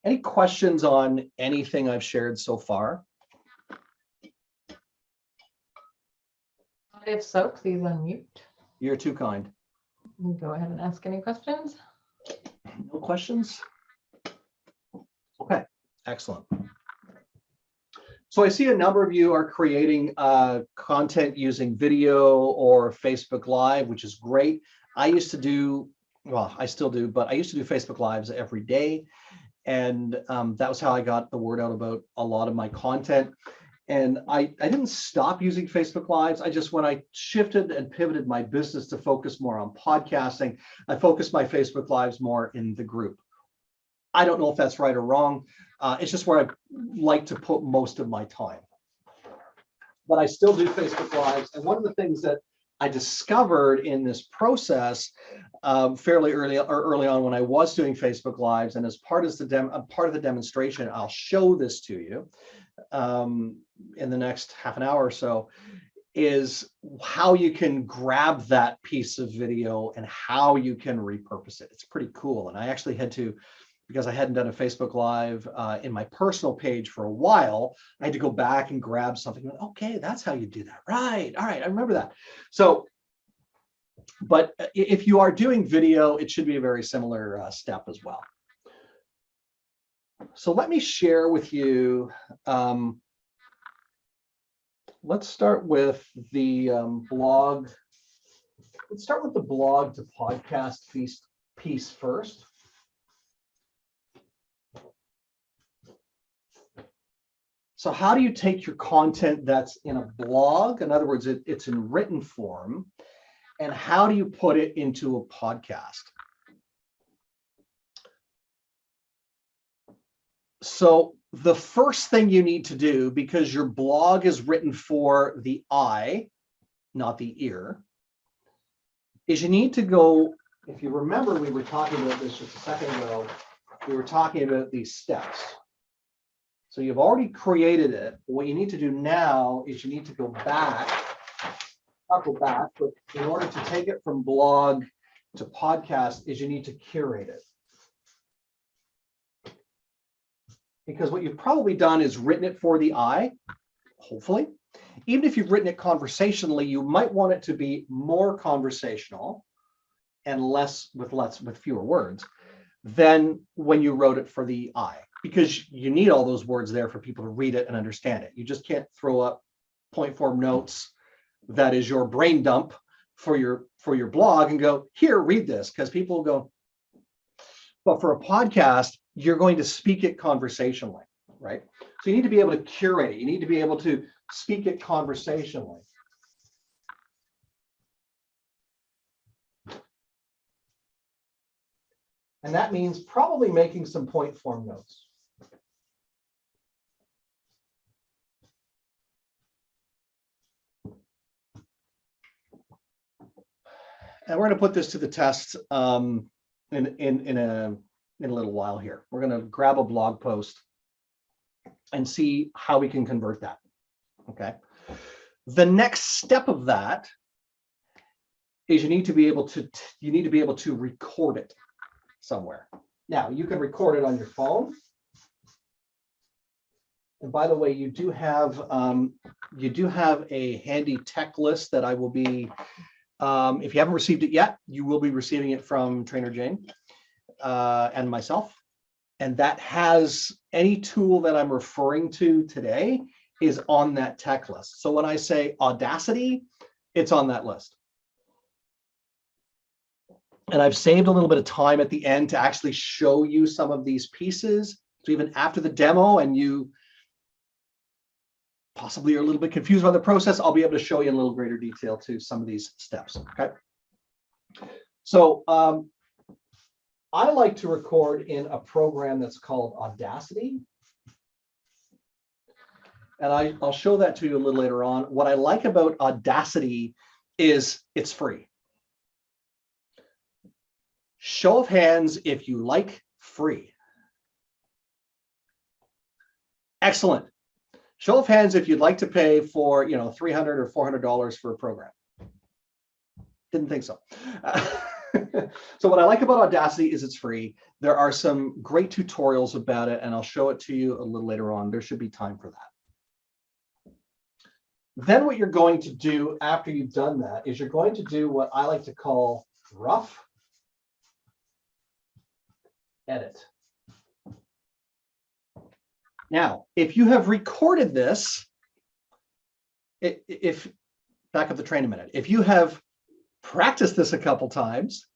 Speaker 5: Any questions on anything I've shared so far?
Speaker 1: If so, please unmute.
Speaker 5: You're too kind.
Speaker 1: Go ahead and ask any questions.
Speaker 5: No questions? Okay, excellent. So I see a number of you are creating content using video or Facebook Live, which is great. I used to do, well, I still do, but I used to do Facebook Lives every day. And that was how I got the word out about a lot of my content. And I didn't stop using Facebook Lives. When I shifted and pivoted my business to focus more on podcasting, I focused my Facebook Lives more in the group. I don't know if that's right or wrong. It's just where I like to put most of my time. But I still do Facebook Lives. And one of the things that I discovered in this process fairly early on when I was doing Facebook Lives, and as part of the demonstration, I'll show this to you in the next half an hour or so, is how you can grab that piece of video and how you can repurpose it. It's pretty cool. And I actually had to, because I hadn't done a Facebook Live in my personal page for a while, I had to go back and grab something. Okay, that's how you do that. Right. All right. I remember that. So, but if you are doing video, it should be a very similar step as well. So let me share with you, let's start with the blog. Let's start with the blog to podcast piece first. So how do you take your content that's in a blog, in other words, it's in written form, and how do you put it into a podcast? So the first thing you need to do, because your blog is written for the eye, not the ear, is you need to go, if you remember, we were talking about this just a second ago, we were talking about these steps. So you've already created it. What you need to do now is you need to go back, not go back, but in order to take it from blog to podcast is you need to curate it. Because what you've probably done is written it for the eye, hopefully. Even if you've written it conversationally, you might want it to be more conversational and with fewer words than when you wrote it for the eye, because you need all those words there for people to read it and understand it. You just can't throw up point form notes that is your brain dump for your blog and go, here, read this, because people will go. But for a podcast, you're going to speak it conversationally. right? So you need to be able to curate it. You need to be able to speak it conversationally. And that means probably making some point form notes. And we're going to put this to the test in a little while here. We're going to grab a blog post and see how we can convert that. Okay. The next step of that is you need to be able to record it somewhere. Now you can record it on your phone. And by the way, you do have a handy tech list that I will be. If you haven't received it yet, you will be receiving it from Trainer Jane and myself. And that has any tool that I'm referring to today is on that tech list. So when I say Audacity, it's on that list. And I've saved a little bit of time at the end to actually show you some of these pieces. So even after the demo and you possibly are a little bit confused by the process, I'll be able to show you in a little greater detail to some of these steps, okay? So I like to record in a program that's called Audacity. And I'll show that to you a little later on. What I like about Audacity is it's free. Show of hands if you like free. Excellent. Show of hands if you'd like to pay for, $300 or $400 for a program. Didn't think so. So what I like about Audacity is it's free. There are some great tutorials about it, and I'll show it to you a little later on. There should be time for that. Then what you're going to do after you've done that is you're going to do what I like to call rough edit. Now, if you have recorded this, if back up the train a minute, if you have practiced this a couple times,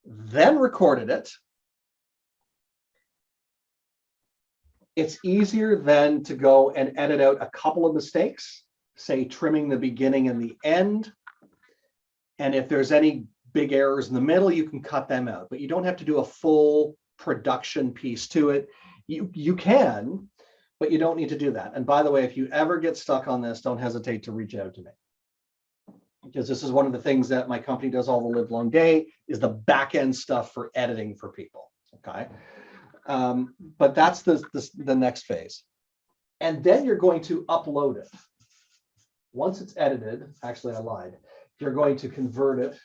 Speaker 5: then recorded it, it's easier then to go and edit out a couple of mistakes, say trimming the beginning and the end. And if there's any big errors in the middle, you can cut them out, but you don't have to do a full production piece to it. You can, but you don't need to do that. And by the way, if you ever get stuck on this, don't hesitate to reach out to me. Because this is one of the things that my company does all the live long day is the back end stuff for editing for people, okay? But that's the next phase. And then you're going to upload it. Once it's edited, actually I lied, you're going to convert it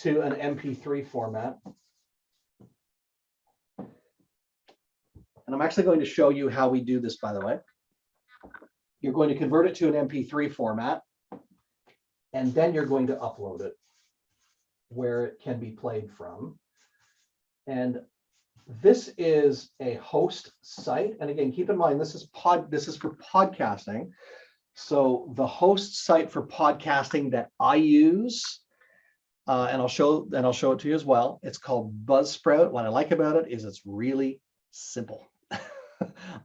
Speaker 5: to an MP3 format. And I'm actually going to show you how we do this, by the way. You're going to convert it to an MP3 format, and then you're going to upload it where it can be played from. And this is a host site. And again, keep in mind, this is for podcasting. So the host site for podcasting that I use, and I'll show it to you as well. It's called Buzzsprout. What I like about it is it's really simple.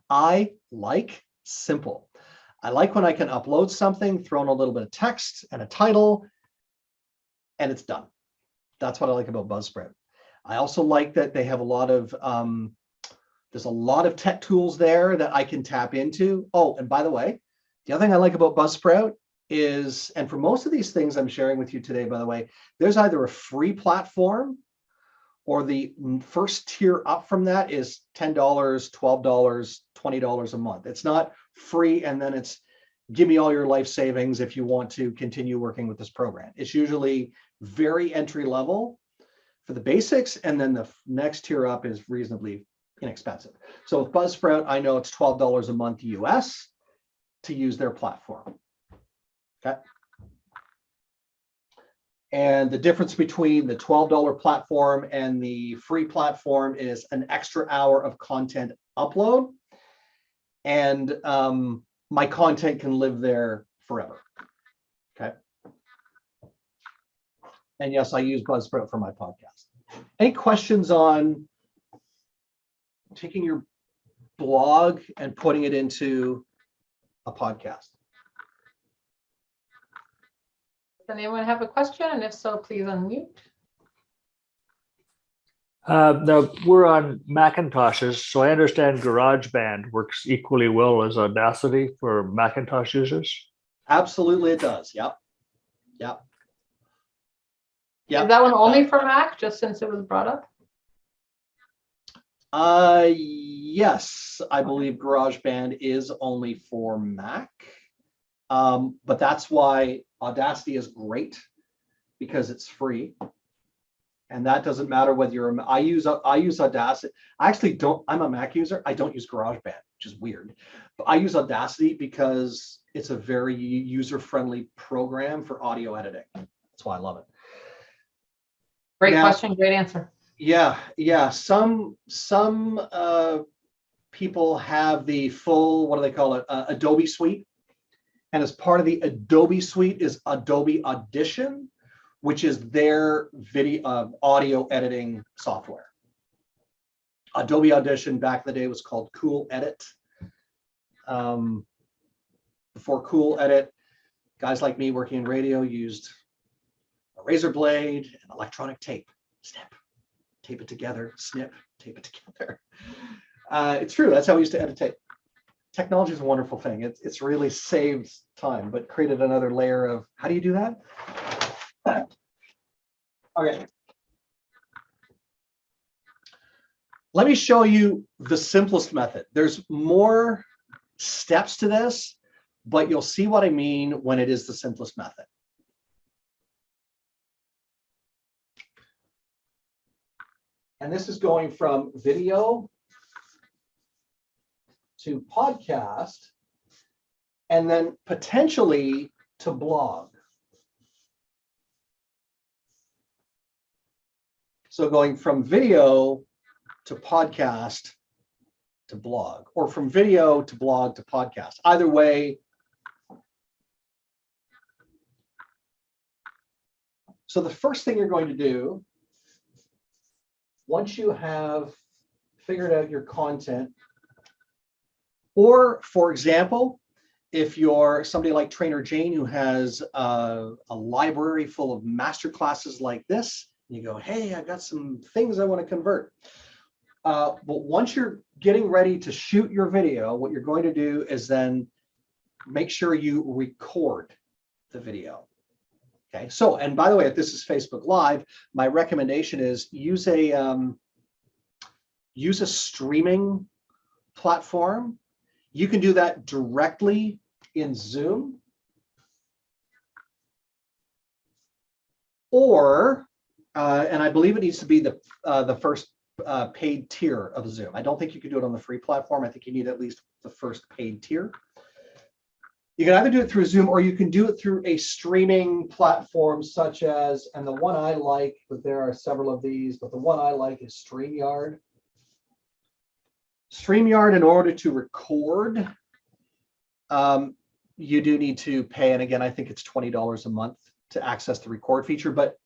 Speaker 5: I like simple. I like when I can upload something, throw in a little bit of text and a title, and it's done. That's what I like about Buzzsprout. I also like that they have a lot of, there's a lot of tech tools there that I can tap into. Oh, and by the way, the other thing I like about Buzzsprout is, and for most of these things I'm sharing with you today, by the way, there's either a free platform or the first tier up from that is $10, $12, $20 a month. It's not free and then it's give me all your life savings if you want to continue working with this program. It's usually very entry level for the basics, and then the next tier up is reasonably inexpensive. So with Buzzsprout, I know it's $12 a month US to use their platform. Okay. And the difference between the $12 platform and the free platform is an extra hour of content upload. And my content can live there forever. Okay. And yes, I use Buzzsprout for my podcast. Any questions on blog and putting it into a podcast.
Speaker 1: Does anyone have a question? And if so, please unmute.
Speaker 4: Now, we're on Macintoshes, so I understand GarageBand works equally well as Audacity for Macintosh users.
Speaker 5: Absolutely, it does. Yep.
Speaker 1: Is that one only for Mac, just since it was brought up?
Speaker 5: Yes, I believe GarageBand is only for Mac. But that's why Audacity is great, because it's free. And that doesn't matter whether you're I use Audacity. I actually don't, I'm a Mac user. I don't use GarageBand, which is weird. But I use Audacity because it's a very user-friendly program for audio editing. That's why I love it.
Speaker 1: Great question, great answer.
Speaker 5: Yeah. Some people have the full, what do they call it, Adobe suite. And as part of the Adobe suite is Adobe Audition, which is their video audio editing software. Adobe Audition back in the day was called Cool Edit. Before Cool Edit, guys like me working in radio used a razor blade and electronic tape. Snip, tape it together, snip, tape it together. It's true, that's how we used to edit tape. Technology is a wonderful thing. It's really saved time, but created another layer of, how do you do that? Okay. Let me show you the simplest method. There's more steps to this, but you'll see what I mean when it is the simplest method. And this is going from video to podcast, and then potentially to blog. So going from video to podcast to blog, or from video to blog to podcast. Either way. So the first thing you're going to do, once you have figured out your content, or for example, if you're somebody like Trainer Jane who has a library full of master classes like this, you go, hey, I got some things I want to convert. But once you're getting ready to shoot your video, what you're going to do is then make sure you record the video. Okay, so, and by the way, if this is Facebook Live, my recommendation is use a streaming platform. You can do that directly in Zoom, or and I believe it needs to be the first paid tier of Zoom. I don't think you can do it on the free platform. I think you need at least the first paid tier. You can either do it through Zoom, or you can do it through a streaming platform such as, and the one I like, but there are several of these, but the one I like is StreamYard. StreamYard, in order to record, you do need to pay, and again, I think it's $20 a month to access the record feature, but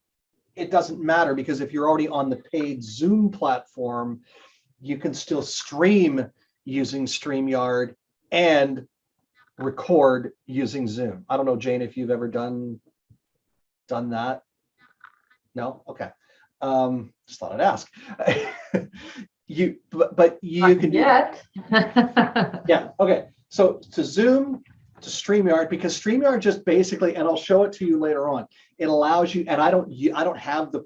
Speaker 5: it doesn't matter, because if you're already on the paid Zoom platform, you can still stream using StreamYard and record using Zoom. I don't know, Jane, if you've ever done that. No? Okay. Just thought I'd ask. But you can do
Speaker 1: yet.
Speaker 5: Yeah, okay. So to Zoom, to StreamYard, because StreamYard just basically, and I'll show it to you later on, it allows you, and I don't have the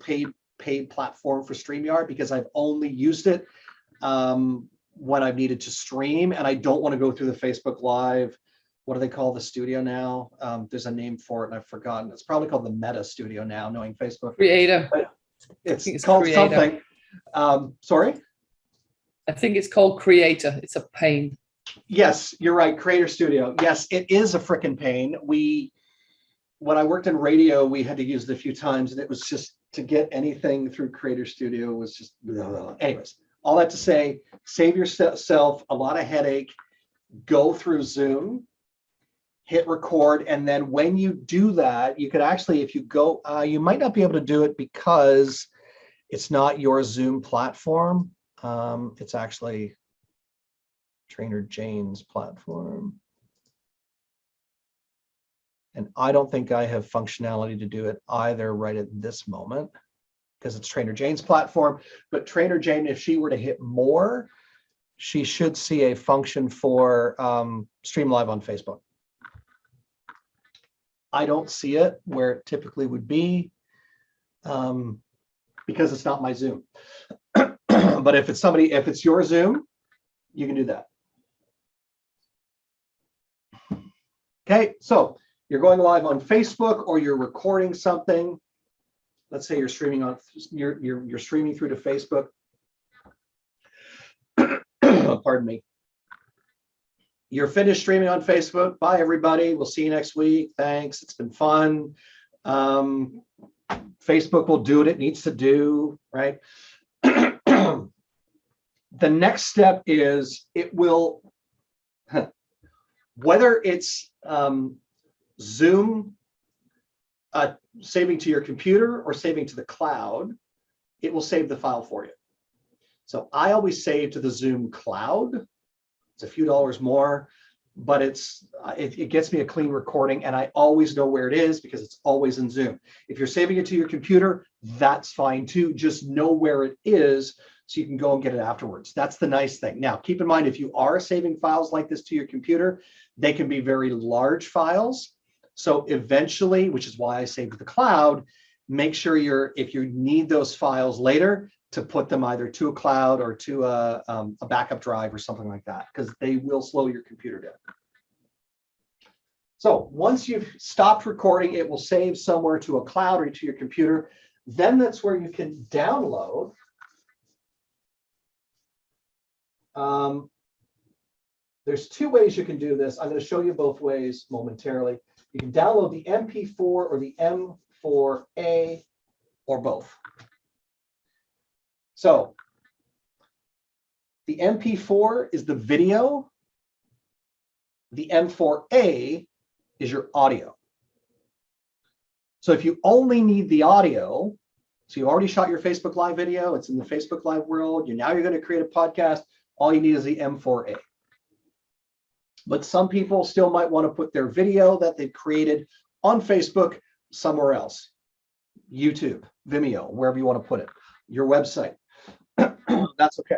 Speaker 5: paid platform for StreamYard, because I've only used it when I've needed to stream, and I don't want to go through the Facebook Live. What do they call the studio now? There's a name for it and I've forgotten. It's probably called the Meta Studio now, knowing Facebook.
Speaker 2: Creator.
Speaker 5: But it's called
Speaker 2: Creator.
Speaker 5: something. Sorry?
Speaker 2: I think it's called Creator. It's a pain.
Speaker 5: Yes, you're right. Creator Studio. Yes, it is a frickin' pain. When I worked in radio, we had to use it a few times, and it was just, to get anything through Creator Studio was just, blah, blah, blah. Anyways, all that to say, save yourself a lot of headache. Go through Zoom, hit record, and then when you do that, you could actually, if you go, you might not be able to do it because it's not your Zoom platform. It's actually Trainer Jane's platform. And I don't think I have functionality to do it either right at this moment because it's Trainer Jane's platform. But Trainer Jane, if she were to hit more, she should see a function for stream live on Facebook. I don't see it where it typically would be because it's not my Zoom. But if it's your Zoom, you can do that. Okay, so you're going live on Facebook or you're recording something. Let's say you're streaming on you're streaming through to Facebook. Pardon me. You're finished streaming on Facebook. Bye, everybody. We'll see you next week. Thanks. It's been fun. Facebook will do what it needs to do, right? The next step is it will, whether it's Zoom saving to your computer or saving to the cloud, it will save the file for you. So I always save to the Zoom cloud. It's a few dollars more, but it gets me a clean recording and I always know where it is because it's always in Zoom. If you're saving it to your computer, that's fine too. Just know where it is so you can go and get it afterwards. That's the nice thing. Now, keep in mind, if you are saving files like this to your computer, they can be very large files. So eventually, which is why I save to the cloud, make sure if you need those files later, to put them either to a cloud or to a backup drive or something like that, because they will slow your computer down. So once you've stopped recording, it will save somewhere to a cloud or to your computer. Then that's where you can download. There's two ways you can do this. I'm going to show you both ways momentarily. You can download the MP4 or the M4A or both. So the MP4 is the video. The M4A is your audio. So if you only need the audio, so you already shot your Facebook Live video, it's in the Facebook Live world, now you're going to create a podcast, all you need is the M4A. But some people still might want to put their video that they've created on Facebook somewhere else. YouTube, Vimeo, wherever you want to put it, your website. That's okay.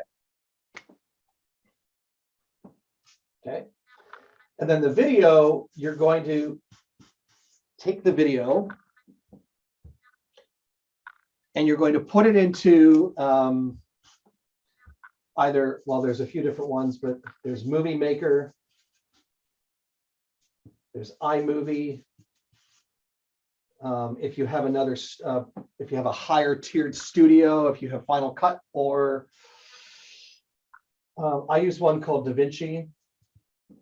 Speaker 5: Okay. And then the video, you're going to take the video and you're going to put it into either, well, there's a few different ones, but there's Movie Maker, there's iMovie. If you have another, if you have a higher tiered studio, if you have Final Cut, or I use one called DaVinci,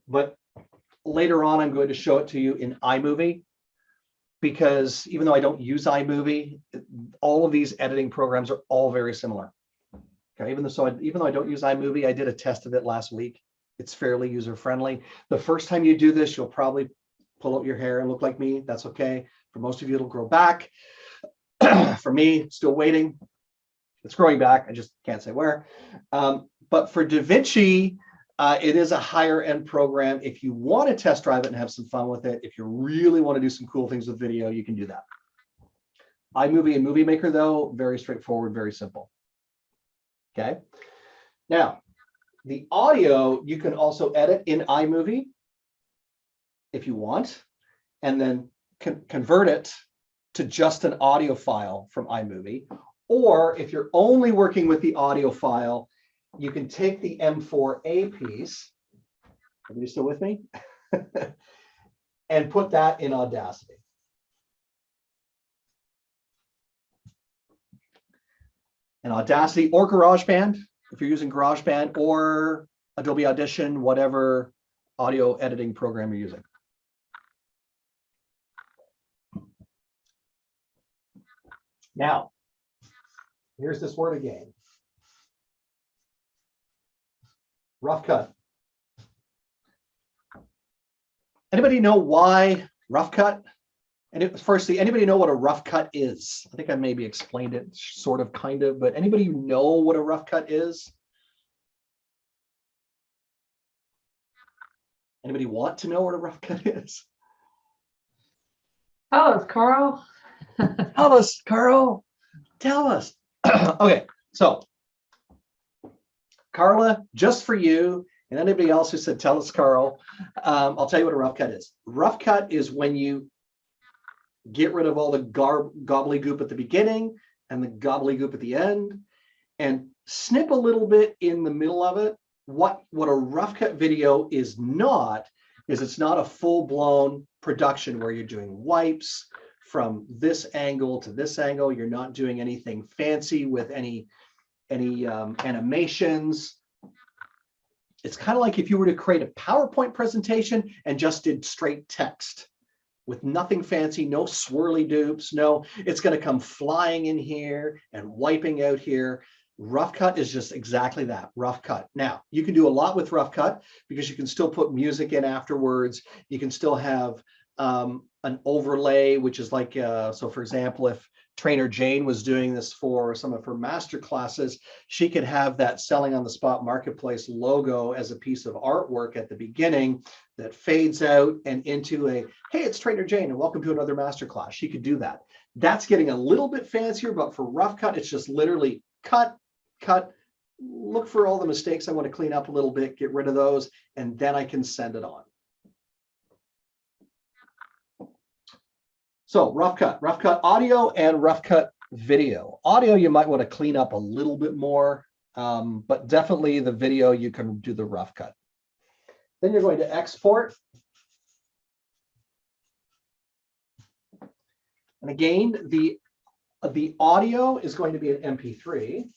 Speaker 5: but later on I'm going to show it to you in iMovie, because even though I don't use iMovie, all of these editing programs are all very similar. Okay, even though I don't use iMovie, I did a test of it last week. It's fairly user friendly. The first time you do this, you'll probably pull out your hair and look like me. That's okay. For most of you, it'll grow back. For me, still waiting. It's growing back. I just can't say where. But for DaVinci, it is a higher end program. If you want to test drive it and have some fun with it, if you really want to do some cool things with video, you can do that. iMovie and Movie Maker, though, very straightforward, very simple. Okay. Now, the audio, you can also edit in iMovie if you want, and then convert it to just an audio file from iMovie. Or if you're only working with the audio file, you can take the M4A piece, are you still with me? And put that in Audacity. And Audacity or GarageBand, if you're using GarageBand, or Adobe Audition, whatever audio editing program you're using. Now, here's this word again. Rough cut. Anybody know why rough cut? And firstly, anybody know what a rough cut is? I think I maybe explained it sort of, kind of, but anybody know what a rough cut is? Anybody want to know what a rough cut is?
Speaker 1: Tell us, Carl.
Speaker 5: Tell us, Carl. Tell us. Okay, so Carla, just for you and anybody else who said, tell us, Carl, I'll tell you what a rough cut is. Rough cut is when you get rid of all the gobbledygook at the beginning and the gobbledygook at the end and snip a little bit in the middle of it. What a rough cut video is not, is it's not a full-blown production where you're doing wipes from this angle to this angle. You're not doing anything fancy with any animations. It's kind of like if you were to create a PowerPoint presentation and just did straight text with nothing fancy, no swirly dupes, no, it's going to come flying in here and wiping out here. Rough cut is just exactly that, rough cut. Now, you can do a lot with rough cut because you can still put music in afterwards. You can still have an overlay, which is like, so for example, if Trainer Jane was doing this for some of her master classes, she could have that Selling on the Spot Marketplace logo as a piece of artwork at the beginning that fades out and into a, hey, it's Trainer Jane and welcome to another master class. She could do that. That's getting a little bit fancier, but for rough cut, it's just literally cut, look for all the mistakes I want to clean up a little bit, get rid of those, and then I can send it on. So rough cut audio and rough cut video. Audio, you might want to clean up a little bit more, but definitely the video, you can do the rough cut. Then you're going to export. And again, the audio is going to be an MP3.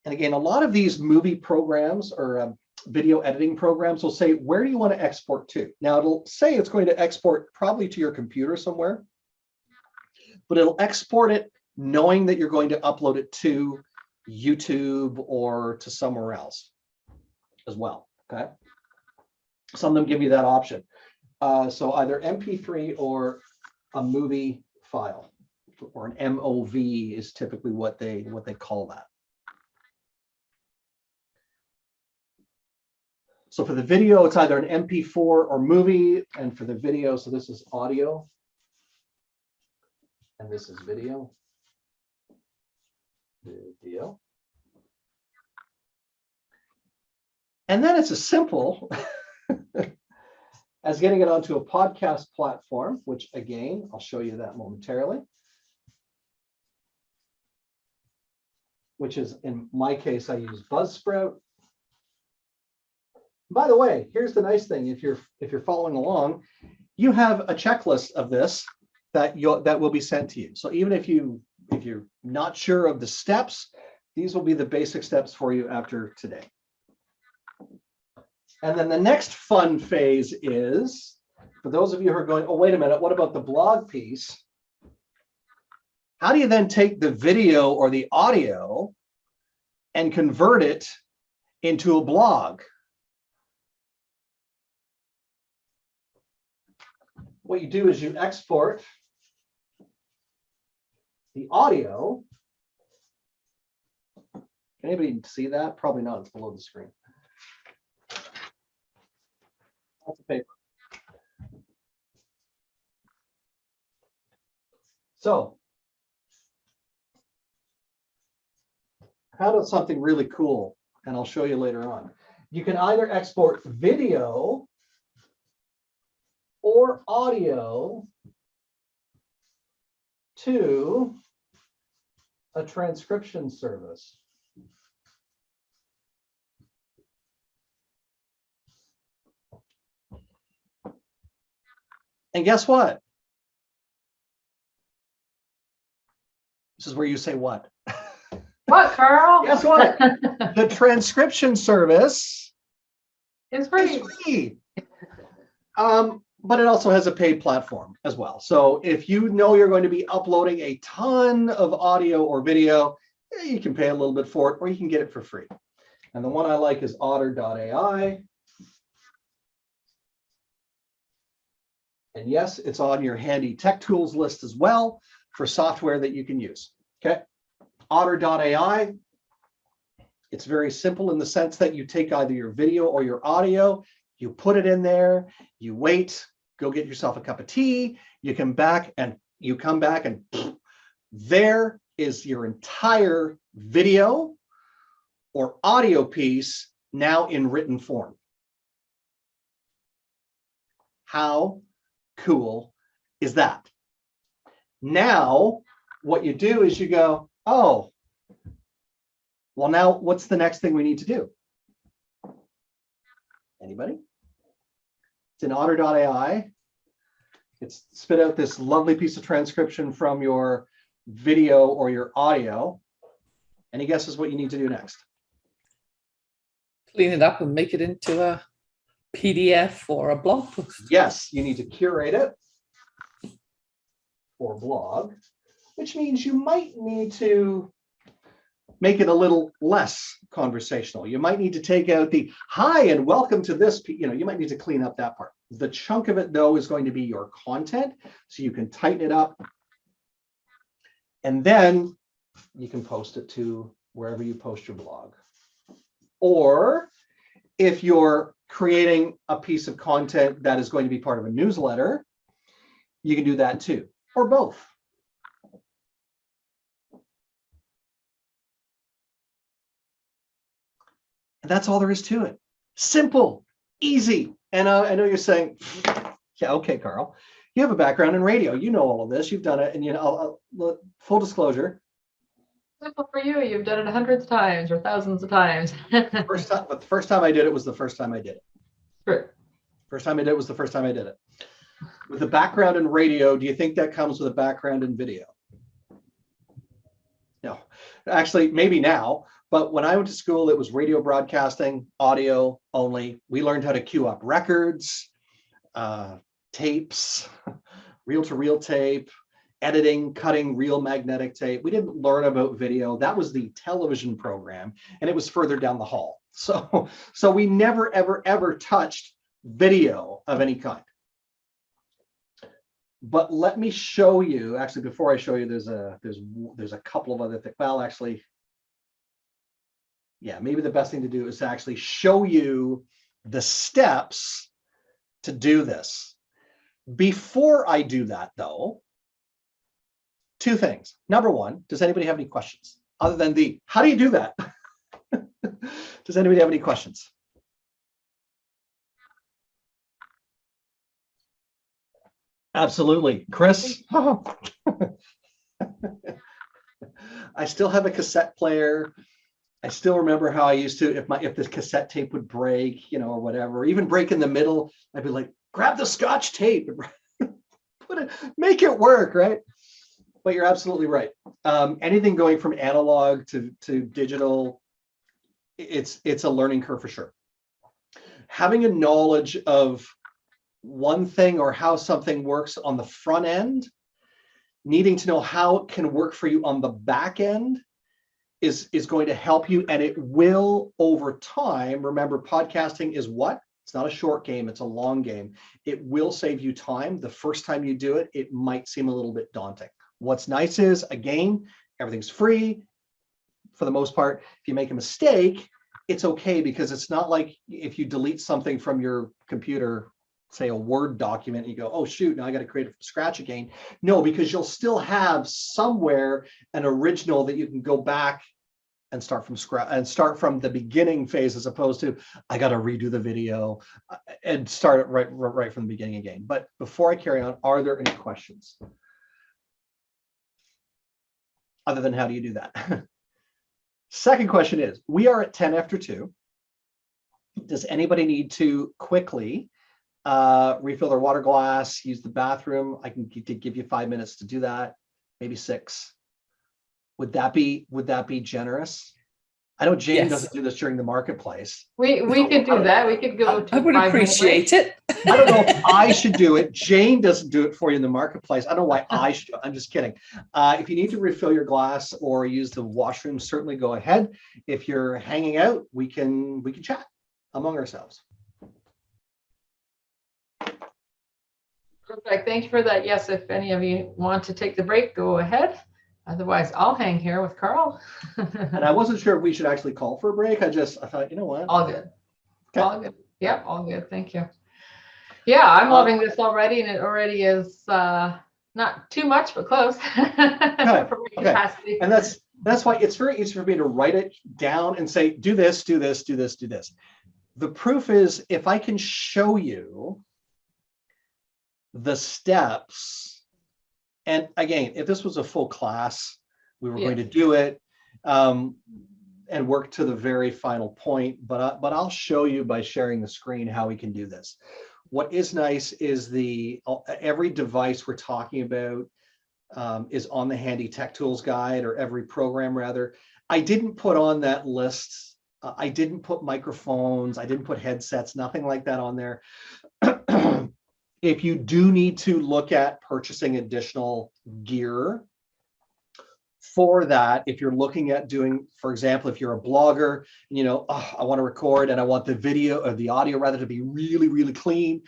Speaker 5: And again, a lot of these movie programs or video editing programs will say, where do you want to export to? Now it'll say it's going to export probably to your computer somewhere, but it'll export it knowing that you're going to upload it to YouTube or to somewhere else as well, okay? Some of them give you that option. So either MP3 or a movie file, or an MOV is typically what they call that. So for the video, it's either an MP4 or movie, and for the video, so this is audio, and this is video. Video. And then it's as simple as getting it onto a podcast platform, which again, I'll show you that momentarily. Which is, in my case, I use Buzzsprout. By the way, here's the nice thing: if you're following along, you have a checklist of this that will be sent to you. So even if you're not sure of the steps, these will be the basic steps for you after today. And then the next fun phase is, for those of you who are going, oh, wait a minute, what about the blog piece? How do you then take the video or the audio and convert it into a blog? What you do is you export the audio. Can anybody see that? Probably not, it's below the screen. That's a paper. So, how about something really cool? And I'll show you later on. You can either export video or audio to a transcription service. And guess what? This is where you say what?
Speaker 1: What, Carl?
Speaker 5: Guess what? The transcription service
Speaker 1: It's free.
Speaker 5: is free. But it also has a paid platform as well. So if you know you're going to be uploading a ton of audio or video, you can pay a little bit for it, or you can get it for free. And the one I like is otter.ai. And yes, it's on your handy tech tools list as well for software that you can use. Okay. Otter.ai. It's very simple in the sense that you take either your video or your audio, You put it in there, you wait, go get yourself a cup of tea, you come back and there is your entire video or audio piece now in written form. How cool is that? Now, what you do is you go, oh, well, now what's the next thing we need to do? Anybody? It's in otter.ai. It's spit out this lovely piece of transcription from your video or your audio. Any guesses what you need to do next?
Speaker 2: Clean it up and make it into a PDF or a blog post.
Speaker 5: Yes, you need to curate it for blog, which means you might need to make it a little less conversational. You might need to take out the hi and welcome to this, you might need to clean up that part. The chunk of it though is going to be your content, so you can tighten it up and then you can post it to wherever you post your blog. Or if you're creating a piece of content that is going to be part of a newsletter, you can do that too, or both. And that's all there is to it. Simple, easy. And I know you're saying, yeah, okay, Carl, you have a background in radio. You know all of this. You've done it. And full disclosure.
Speaker 1: Simple for you. You've done it hundreds of times or thousands of times.
Speaker 5: But the first time I did it was the first time I did it.
Speaker 1: Sure.
Speaker 5: First time I did it was the first time I did it. With a background in radio, do you think that comes with a background in video? No, actually, maybe now. But when I went to school, it was radio broadcasting, audio only. We learned how to queue up records, tapes, reel-to-reel tape, editing, cutting real magnetic tape. We didn't learn about video. That was the television program, and it was further down the hall. So we never, ever, ever touched video of any kind. But let me show you, actually, before I show you, there's a couple of other things. Well, actually, yeah, maybe the best thing to do is to actually show you the steps to do this. Before I do that, though, two things. Number one, does anybody have any questions other than how do you do that? Does anybody have any questions? Absolutely. Chris? I still have a cassette player. I still remember how I used to, if the cassette tape would break, or whatever, even break in the middle, I'd be like, grab the Scotch tape, make it work, right? But you're absolutely right. Anything going from analog to digital, it's a learning curve for sure. Having a knowledge of one thing or how something works on the front end, needing to know how it can work for you on the back end is going to help you, and it will over time. Remember, podcasting is what? It's not a short game, it's a long game. It will save you time. The first time you do it, it might seem a little bit daunting. What's nice is, again, everything's free for the most part. If you make a mistake, it's okay, because it's not like if you delete something from your computer, say a Word document, and you go, oh shoot, now I got to create it from scratch again. No, because you'll still have somewhere an original that you can go back and start from scratch and start from the beginning phase, as opposed to I got to redo the video and start it right from the beginning again. But before I carry on, are there any questions? Other than how do you do that? Second question is, we are at 10 after 2. Does anybody need to quickly refill their water glass, use the bathroom? I can give you 5 minutes to do that, maybe 6. Would that be generous? I know Jane doesn't do this during the marketplace.
Speaker 1: We could do that. We could go to
Speaker 2: I would appreciate it.
Speaker 5: I don't know if I should do it. Jane doesn't do it for you in the marketplace. I don't know why I should. I'm just kidding. If you need to refill your glass or use the washroom, certainly go ahead. If you're hanging out, we can chat among ourselves.
Speaker 1: Perfect. Thank you for that. Yes, if any of you want to take the break, go ahead. Otherwise, I'll hang here with Carl.
Speaker 5: And I wasn't sure if we should actually call for a break. I thought, you know what?
Speaker 1: All good.
Speaker 5: Okay.
Speaker 1: All good. Yep, all good. Thank you. Yeah, I'm loving this already, and it already is not too much, but close. For my capacity.
Speaker 5: And that's why it's very easy for me to write it down and say, do this, do this, do this, do this. The proof is if I can show you the steps, and again, if this was a full class, we were going to do it and work to the very final point, but I'll show you by sharing the screen how we can do this. What is nice is every device we're talking about is on the Handy Tech Tools guide, or every program rather. I didn't put on that list. I didn't put microphones. I didn't put headsets, nothing like that on there. If you do need to look at purchasing additional gear for that, if you're looking at doing, for example, if you're a blogger, you know, I want to record and I want the video or the audio rather to be really, really clean.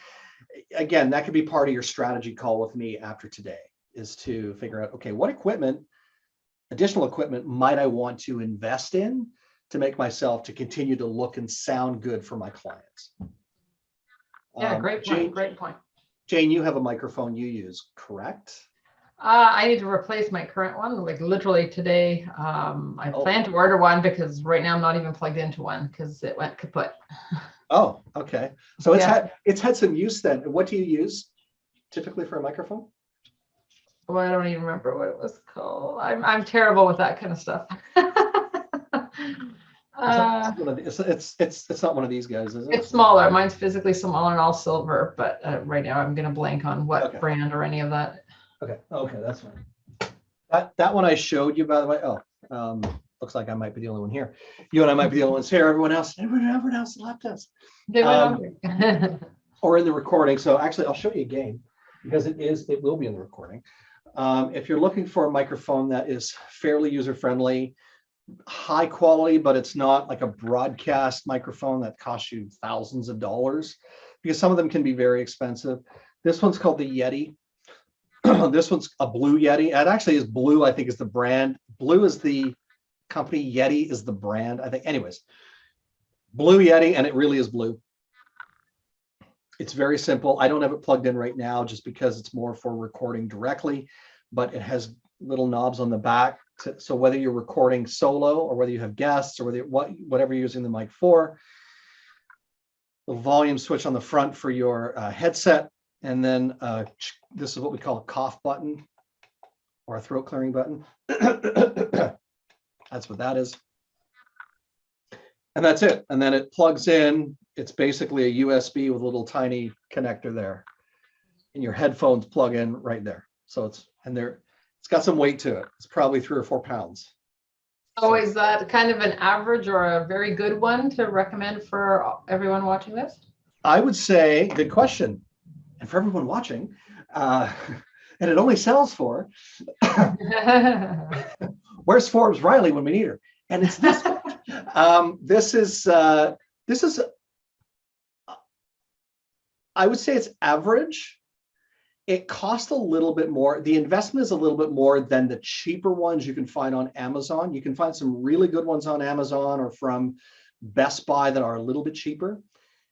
Speaker 5: Again, that could be part of your strategy call with me after today, is to figure out, okay, what additional equipment might I want to invest in to make myself to continue to look and sound good for my clients.
Speaker 1: Yeah, great point. Great point.
Speaker 5: Jane, you have a microphone you use, correct?
Speaker 1: I need to replace my current one, like literally today. I plan to order one because right now I'm not even plugged into one because it went kaput.
Speaker 5: Oh, okay. So it's had some use then. What do you use typically for a microphone?
Speaker 1: Well, I don't even remember what it was called. I'm terrible with that kind of stuff.
Speaker 5: It's not one of these guys, is it?
Speaker 1: It's smaller. Mine's physically smaller and all silver, but right now I'm going to blank on what brand or any of that.
Speaker 5: Okay, that's fine. That one I showed you, by the way. Looks like I might be the only one here. You and I might be the only ones here. Everyone else left us.
Speaker 1: They went
Speaker 5: or in the recording. So actually, I'll show you a game because it will be in the recording. If you're looking for a microphone that is fairly user-friendly, high quality, but it's not like a broadcast microphone that costs you thousands of dollars, because some of them can be very expensive. This one's called the Yeti. This one's a Blue Yeti. It actually is Blue, I think, is the brand. Blue is the company, Yeti is the brand, I think. Anyways, Blue Yeti, and it really is blue. It's very simple. I don't have it plugged in right now just because it's more for recording directly, but it has little knobs on the back. So whether you're recording solo or whether you have guests or whatever you're using the mic for, the volume switch on the front for your headset. And then this is what we call a cough button or a throat clearing button. That's what that is. And that's it. And then it plugs in. It's basically a USB with a little tiny connector there. And your headphones plug in right there. So it's got some weight to it. It's probably 3 or 4 pounds.
Speaker 1: So is that kind of an average or a very good one to recommend for everyone watching this?
Speaker 5: I would say, good question. And for everyone watching, and it only sells for, where's Forbes Riley when we need her? And it's this one. This is, I would say it's average. It costs a little bit more. The investment is a little bit more than the cheaper ones you can find on Amazon. You can find some really good ones on Amazon or from Best Buy that are a little bit cheaper.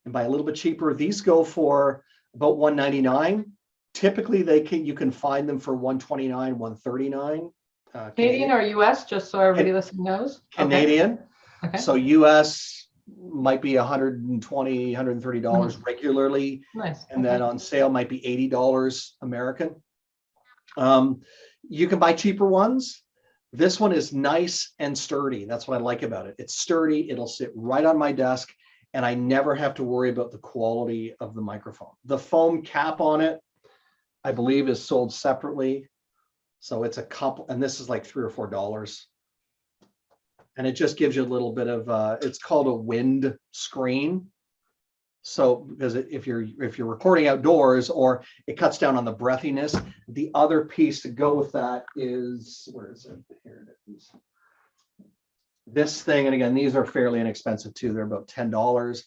Speaker 5: And by a little bit cheaper, these go for about $199. Typically, you can find them for $129, $139.
Speaker 1: Canadian or US, just so everybody listening knows?
Speaker 5: Canadian.
Speaker 1: Okay.
Speaker 5: So US might be $120, $130 regularly.
Speaker 1: Nice.
Speaker 5: And then on sale might be $80 American. You can buy cheaper ones. This one is nice and sturdy. That's what I like about it. It's sturdy. It'll sit right on my desk, and I never have to worry about the quality of the microphone. The foam cap on it, I believe, is sold separately. So it's a couple, and this is like $3 or $4. And it just gives you a little bit of, it's called a wind screen. So because if you're recording outdoors, or it cuts down on the breathiness. The other piece to go with that is, where is it? Here it is. This thing, and again, these are fairly inexpensive too. They're about $10.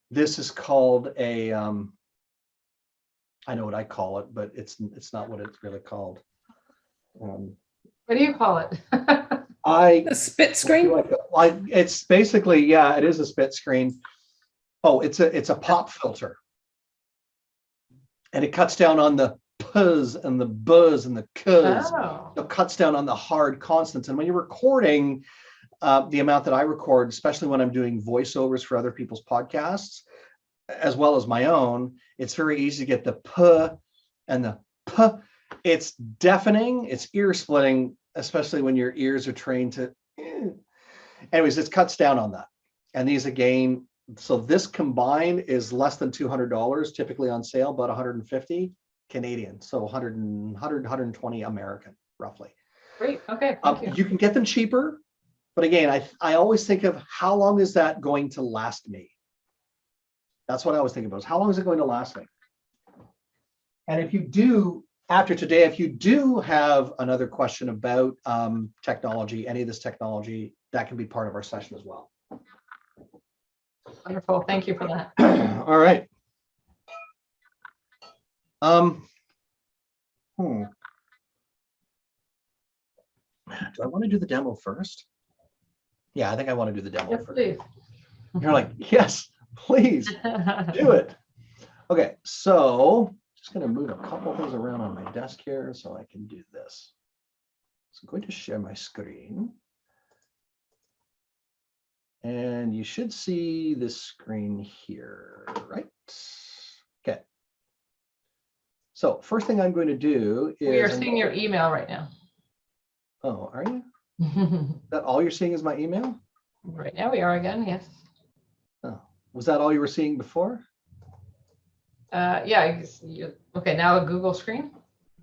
Speaker 5: This is called a, I know what I call it, but it's not what it's really called.
Speaker 1: What do you call it?
Speaker 2: A spit screen?
Speaker 5: It's basically, yeah, it is a spit screen. Oh, it's a pop filter. And it cuts down on the p's and the b's and the k's.
Speaker 1: Oh.
Speaker 5: It cuts down on the hard consonants. And when you're recording, the amount that I record, especially when I'm doing voiceovers for other people's podcasts, as well as my own, it's very easy to get the p and the p. It's deafening, it's ear splitting, especially when your ears are trained to. Anyways, it cuts down on that. And these again, so this combined is less than $200, typically on sale, about 150 Canadian. So 120 American, roughly.
Speaker 1: Great. Okay. Thank you.
Speaker 5: You can get them cheaper. But again, I always think of how long is that going to last me? That's what I always think about is how long is it going to last me? And if you do, after today, if you do have another question about technology, any of this technology, that can be part of our session as well.
Speaker 1: Wonderful. Thank you for that.
Speaker 5: All right. Do I want to do the demo first? Yeah, I think I want to do the demo
Speaker 1: Yes,
Speaker 5: first.
Speaker 1: please.
Speaker 5: You're like, yes, please do it. Okay, so just going to move a couple things around on my desk here so I can do this. So I'm going to share my screen. And you should see this screen here, right? Okay. So first thing I'm going to do is—
Speaker 1: We are seeing your email right now.
Speaker 5: Oh, are you? Is that all you're seeing is my email?
Speaker 1: Right now we are again, yes.
Speaker 5: Oh, was that all you were seeing before?
Speaker 1: Yeah, okay, now a Google screen.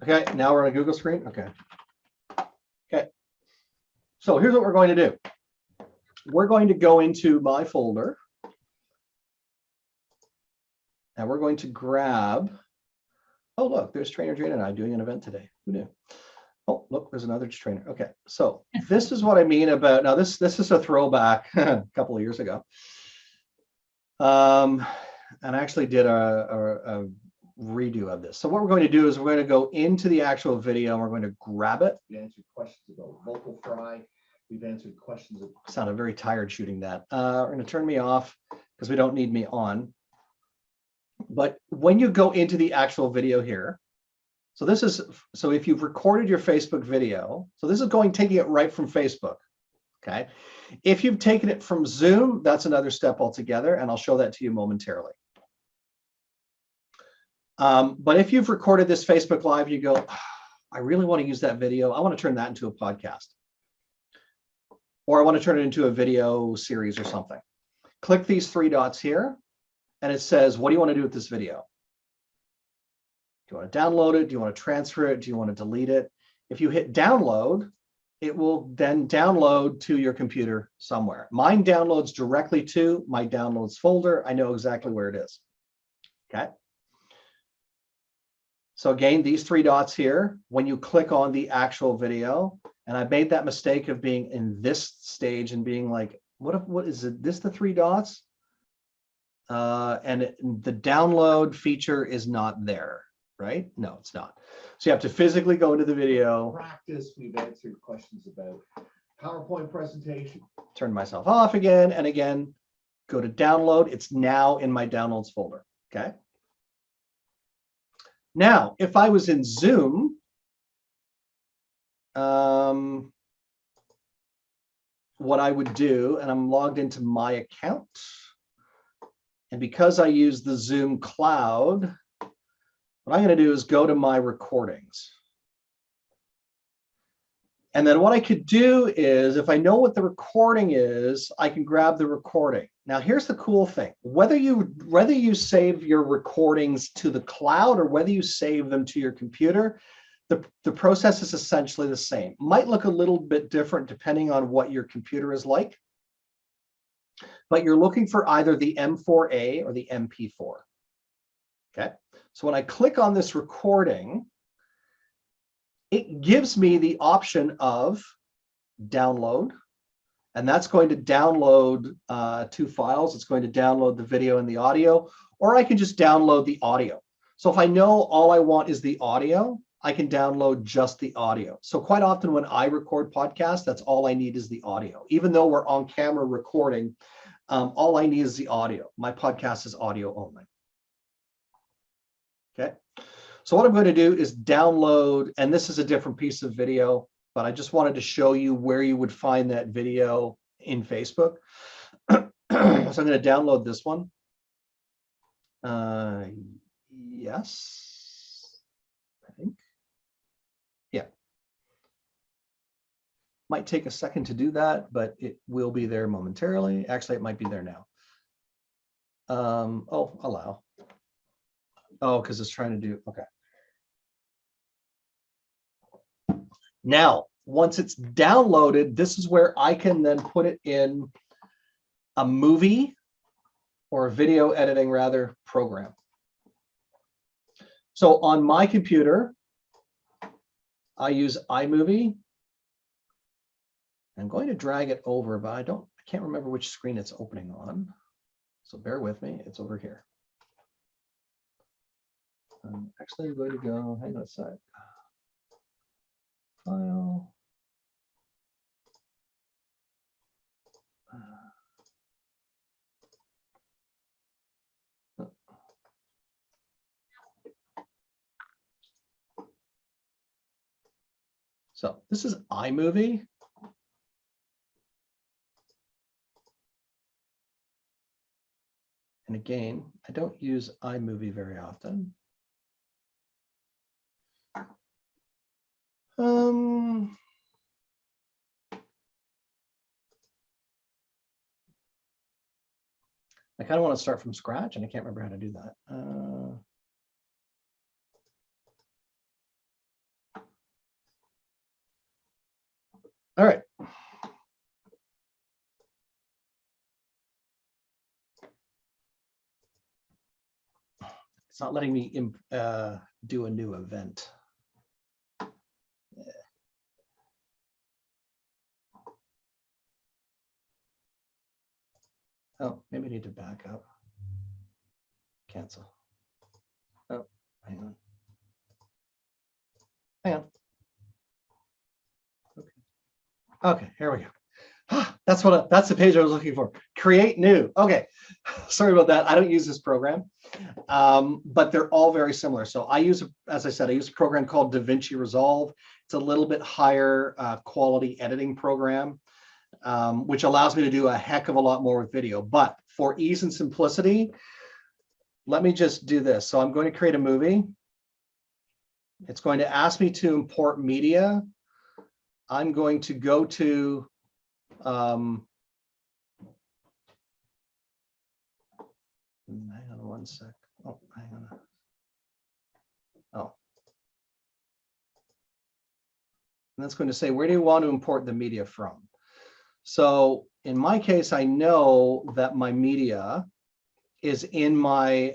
Speaker 5: Okay, now we're on a Google screen. Okay. Okay. So here's what we're going to do. We're going to go into my folder. And we're going to grab— oh, look, there's Trainer Jane and I doing an event today. Who knew? Oh, look, there's another trainer. Okay, so this is what I mean about— now this is a throwback a couple of years ago. And I actually did a redo of this. So what we're going to do is we're going to go into the actual video and we're going to grab it. We answered questions about vocal fry. We've answered questions that sounded very tired shooting that. We're going to turn me off because we don't need me on. But when you go into the actual video here, so this is— so if you've recorded your Facebook video, so this is taking it right from Facebook. Okay. If you've taken it from Zoom, that's another step altogether, and I'll show that to you momentarily. But if you've recorded this Facebook Live, you go, oh, I really want to use that video. I want to turn that into a podcast. Or I want to turn it into a video series or something. Click these three dots here, and it says, what do you want to do with this video? Do you want to download it? Do you want to transfer it? Do you want to delete it? If you hit download, it will then download to your computer somewhere. Mine downloads directly to my downloads folder. I know exactly where it is. Okay. So again, these three dots here, when you click on the actual video, and I made that mistake of being in this stage and being like, what is it? This the three dots? And the download feature is not there, right? No, it's not. So you have to physically go into the video. Practice. We've answered questions about PowerPoint presentation. Turn myself off again and again. Go to download. It's now in my downloads folder. Okay. Now, if I was in Zoom, what I would do, and I'm logged into my account, and because I use the Zoom cloud, what I'm going to do is go to my recordings. And then what I could do is, if I know what the recording is, I can grab the recording. Now, here's the cool thing. Whether you save your recordings to the cloud or whether you save them to your computer, the process is essentially the same. Might look a little bit different depending on what your computer is like. But you're looking for either the M4A or the MP4. Okay. So when I click on this recording, it gives me the option of download, and that's going to download two files. It's going to download the video and the audio, or I can just download the audio. So if I know all I want is the audio, I can download just the audio. So quite often when I record podcasts, that's all I need is the audio. Even though we're on camera recording, All I need is the audio. My podcast is audio only. Okay. So what I'm going to do is download, and this is a different piece of video, but I just wanted to show you where you would find that video in Facebook. So I'm going to download this one. Yes, I think. Yeah. Might take a second to do that, but it will be there momentarily. Actually, it might be there now. Oh, allow. Oh, because it's trying to do, okay. Now, once it's downloaded, this is where I can then put it in a movie or a video editing rather program. So on my computer, I use iMovie. I'm going to drag it over, but I can't remember which screen it's opening on. So bear with me, it's over here. Actually, I'm going to go, hang on a sec. File. So this is iMovie. And again, I don't use iMovie very often. I kind of want to start from scratch, and I can't remember how to do that. All right. It's not letting me do a new event. Yeah. Oh, maybe I need to back up. Cancel. Oh, hang on. Hang on. Okay. Okay, here we go. That's the page I was looking for. Create new. Okay, sorry about that. I don't use this program, but they're all very similar. So I use, as I said, I use a program called DaVinci Resolve. It's a little bit higher quality editing program, which allows me to do a heck of a lot more with video. But for ease and simplicity, let me just do this. So I'm going to create a movie. It's going to ask me to import media. I'm going to go to hang on one sec. Oh, hang on. Oh. And that's going to say, where do you want to import the media from? So in my case, I know that my media is in my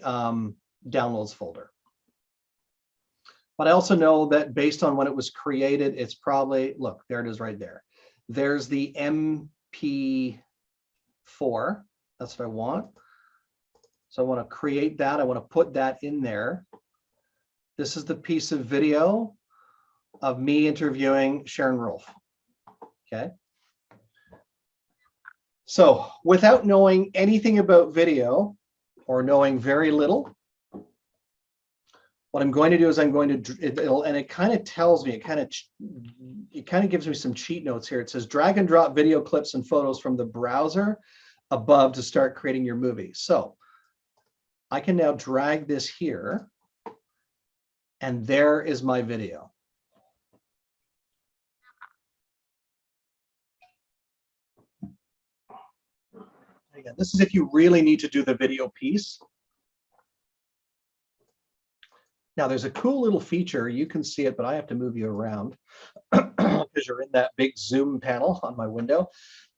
Speaker 5: downloads folder. But I also know that based on when it was created, it's probably, look, there it is right there. There's the MP4. That's what I want. So I want to create that. I want to put that in there. This is the piece of video of me interviewing Sharon Rolfe. Okay. So without knowing anything about video or knowing very little, what I'm going to do is I'm going to, and it kind of tells me, it kind of gives me some cheat notes here. It says drag and drop video clips and photos from the browser above to start creating your movie. So I can now drag this here, and there is my video. Again, this is if you really need to do the video piece. Now there's a cool little feature, you can see it, but I have to move you around because you're in that big zoom panel on my window.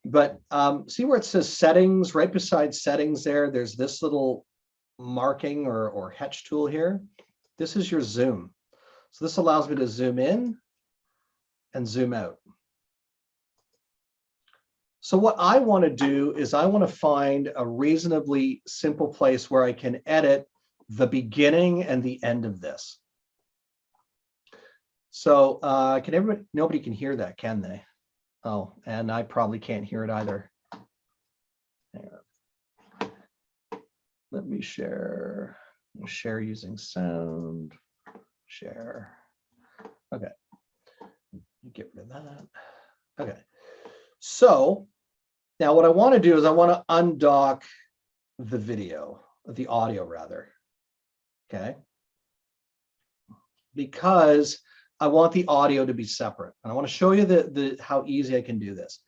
Speaker 5: But see where it says settings, right beside settings there, there's this little marking or hatch tool here. This is your zoom. So this allows me to zoom in and zoom out. So what I want to do is I want to find a reasonably simple place where I can edit the beginning and the end of this. So can everybody, nobody can hear that, can they? Oh, and I probably can't hear it either. Let me share. Share using sound. Share. Okay. Get rid of that. Okay. So now what I want to do is I want to undock the video, the audio rather. Okay. Because I want the audio to be separate. And I want to show you how easy I can do this.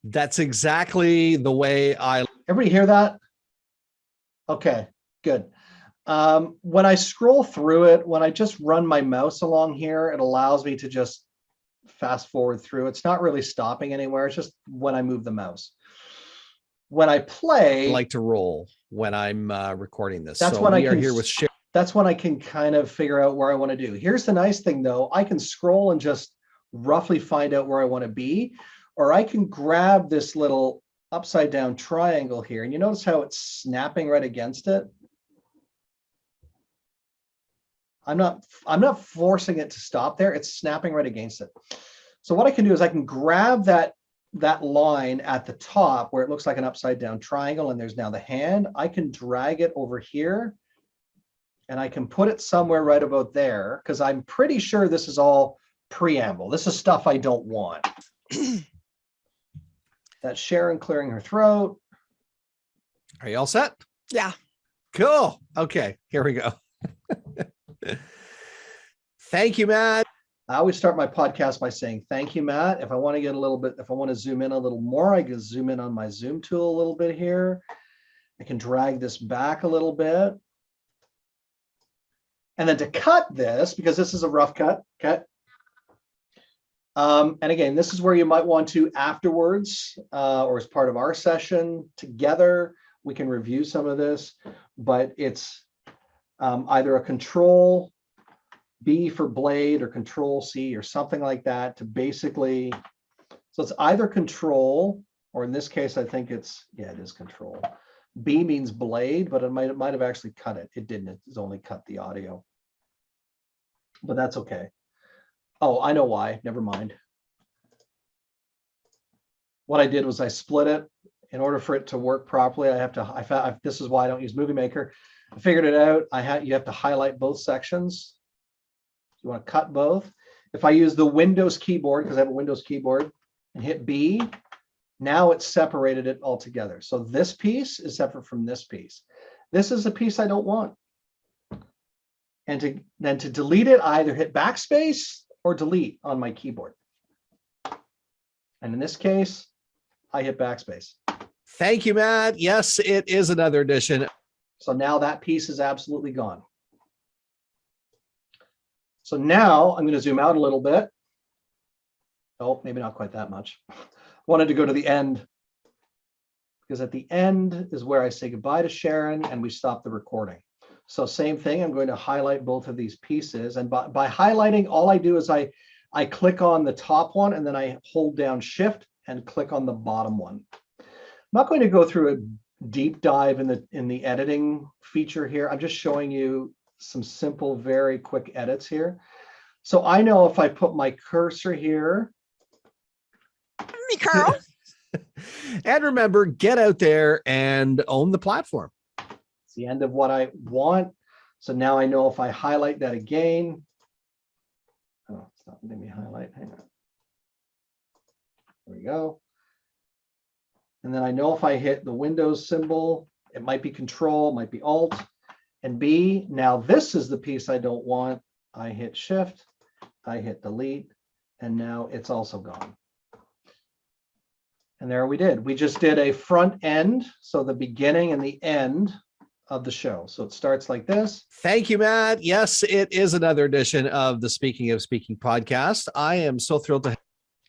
Speaker 6: That's exactly the way I.
Speaker 5: Everybody hear that? Okay, good. When I scroll through it, when I just run my mouse along here, it allows me to just fast forward through. It's not really stopping anywhere. It's just when I move the mouse. When I play,
Speaker 6: I like to roll when I'm recording this.
Speaker 5: That's
Speaker 6: so
Speaker 5: when
Speaker 6: we
Speaker 5: I
Speaker 6: are
Speaker 5: can
Speaker 6: here with share.
Speaker 5: That's when I can kind of figure out where I want to do. Here's the nice thing though. I can scroll and just roughly find out where I want to be, or I can grab this little upside down triangle here. And you notice how it's snapping right against it? I'm not forcing it to stop there. It's snapping right against it. So what I can do is I can grab that line at the top where it looks like an upside down triangle and there's now the hand. I can drag it over here and I can put it somewhere right about there because I'm pretty sure this is all preamble. This is stuff I don't want. That's Sharon clearing her throat.
Speaker 6: Are you all set? Yeah. Cool. Okay, here we go. Thank you, Matt.
Speaker 5: I always start my podcast by saying, thank you, Matt. If I want to get a little bit, if I want to zoom in a little more, I can zoom in on my zoom tool a little bit here. I can drag this back a little bit. And then to cut this, because this is a rough cut, okay. And again, this is where you might want to afterwards, or as part of our session together, we can review some of this, but it's either a Control B for blade or Control C or something like that to basically, so it's either Control, or in this case, I think it's, yeah, it is Control. B means blade, but it might have actually cut it. It didn't, it's only cut the audio, but that's okay. Oh, I know why, never mind. What I did was I split it. In order for it to work properly, this is why I don't use Movie Maker. I figured it out. You have to highlight both sections. You want to cut both. If I use the Windows keyboard, because I have a Windows keyboard, and hit B, now it's separated it all together. So this piece is separate from this piece. This is a piece I don't want. And then to delete it, I either hit backspace or delete on my keyboard. And in this case, I hit backspace.
Speaker 6: Thank you, Matt. Yes, it is another edition.
Speaker 5: So now that piece is absolutely gone. So now I'm going to zoom out a little bit. Oh, maybe not quite that much. Wanted to go to the end because at the end is where I say goodbye to Sharon and we stop the recording. So same thing, I'm going to highlight both of these pieces. And by highlighting, all I do is I click on the top one and then I hold down Shift and click on the bottom one. I'm not going to go through a deep dive in the editing feature here. I'm just showing you some simple, very quick edits here. So I know if I put my cursor here.
Speaker 7: Me, Carl.
Speaker 6: And remember, get out there and own the platform.
Speaker 5: It's the end of what I want. So now I know if I highlight that again. Oh, it's not letting me highlight. Hang on. There we go. And then I know if I hit the Windows symbol, it might be Control, might be Alt and B. Now this is the piece I don't want. I hit Shift, I hit Delete, and now it's also gone. And there we did. We just did a front end, so the beginning and the end of the show. So it starts like this.
Speaker 6: Thank you, Matt. Yes, it is another edition of the Speaking of Speaking podcast. I am so thrilled to.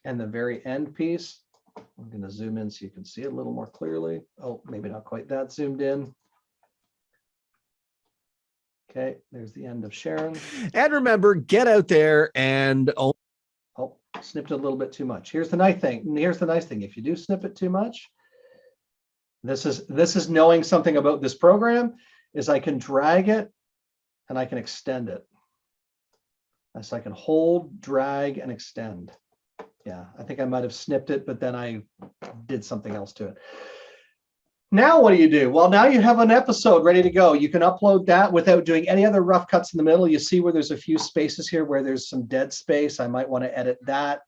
Speaker 5: And the very end piece, I'm going to zoom in so you can see it a little more clearly. Oh, maybe not quite that zoomed in. Okay, there's the end of Sharon.
Speaker 6: And remember, get out there and own.
Speaker 5: Oh, snipped it a little bit too much. Here's the nice thing. Here's the nice thing. If you do snip it too much, this is knowing something about this program, is I can drag it and I can extend it. So I can hold, drag, and extend Yeah, I think I might have snipped it, but then I did something else to it. Now what do? Well, now you have an episode ready to go. You can upload that without doing any other rough cuts in the middle. You see where there's a few spaces here where there's some dead space. I might want to edit that,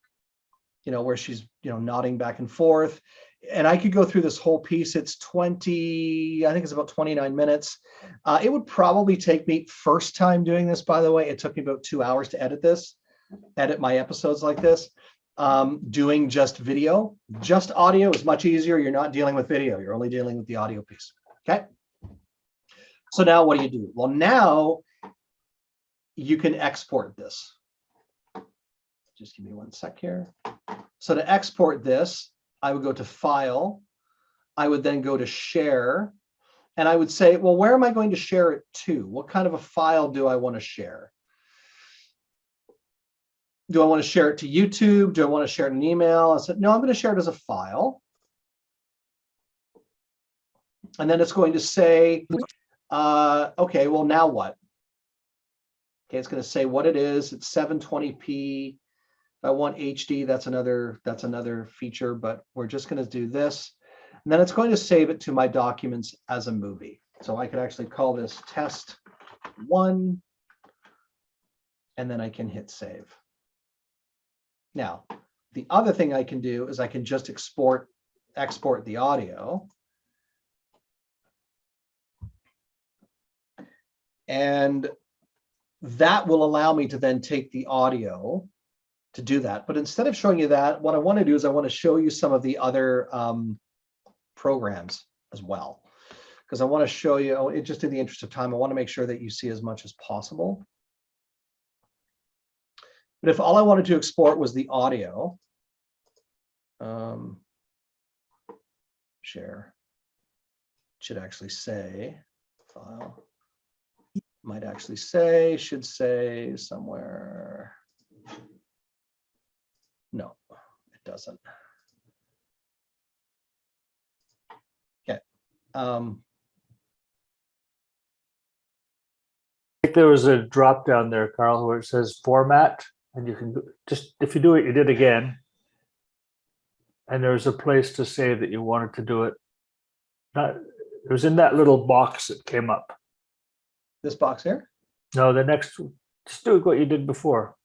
Speaker 5: where she's, nodding back and forth. And I could go through this whole piece. It's 20, I think it's about 29 minutes. It would probably take me, first time doing this, by the way, it took me about 2 hours to edit my episodes like this. Doing just video, just audio is much easier. You're not dealing with video. You're only dealing with the audio piece. Okay. So now what do? Well, now you can export this. Just give me 1 sec here. So to export this, I would go to File. I would then go to Share. And I would say, well, where am I going to share it to? What kind of a file do I want to share? Do I want to share it to YouTube? Do I want to share it in an email? I said, no, I'm going to share it as a file. And then it's going to say, okay, well, now what? Okay, it's going to say what it is. It's 720p. If I want HD, that's another feature, but we're just going to do this. And then it's going to save it to my documents as a movie. So I could actually call this test 1, and then I can hit save. Now, the other thing I can do is I can just export the audio. And that will allow me to then take the audio to do that. But instead of showing you that, what I want to do is I want to show you some of the other programs as well. Because I want to show you, just in the interest of time, I want to make sure that you see as much as possible. But if all I wanted to export was the audio, share, should actually say file, might actually say, should say somewhere. No, it doesn't. Okay.
Speaker 4: I think there was a drop down there, Carl, where it says format. And you can just, if you do it, you did again. And there's a place to say that you wanted to do it. It was in that little box that came up.
Speaker 5: This box here?
Speaker 4: No, the next, just do what you did before.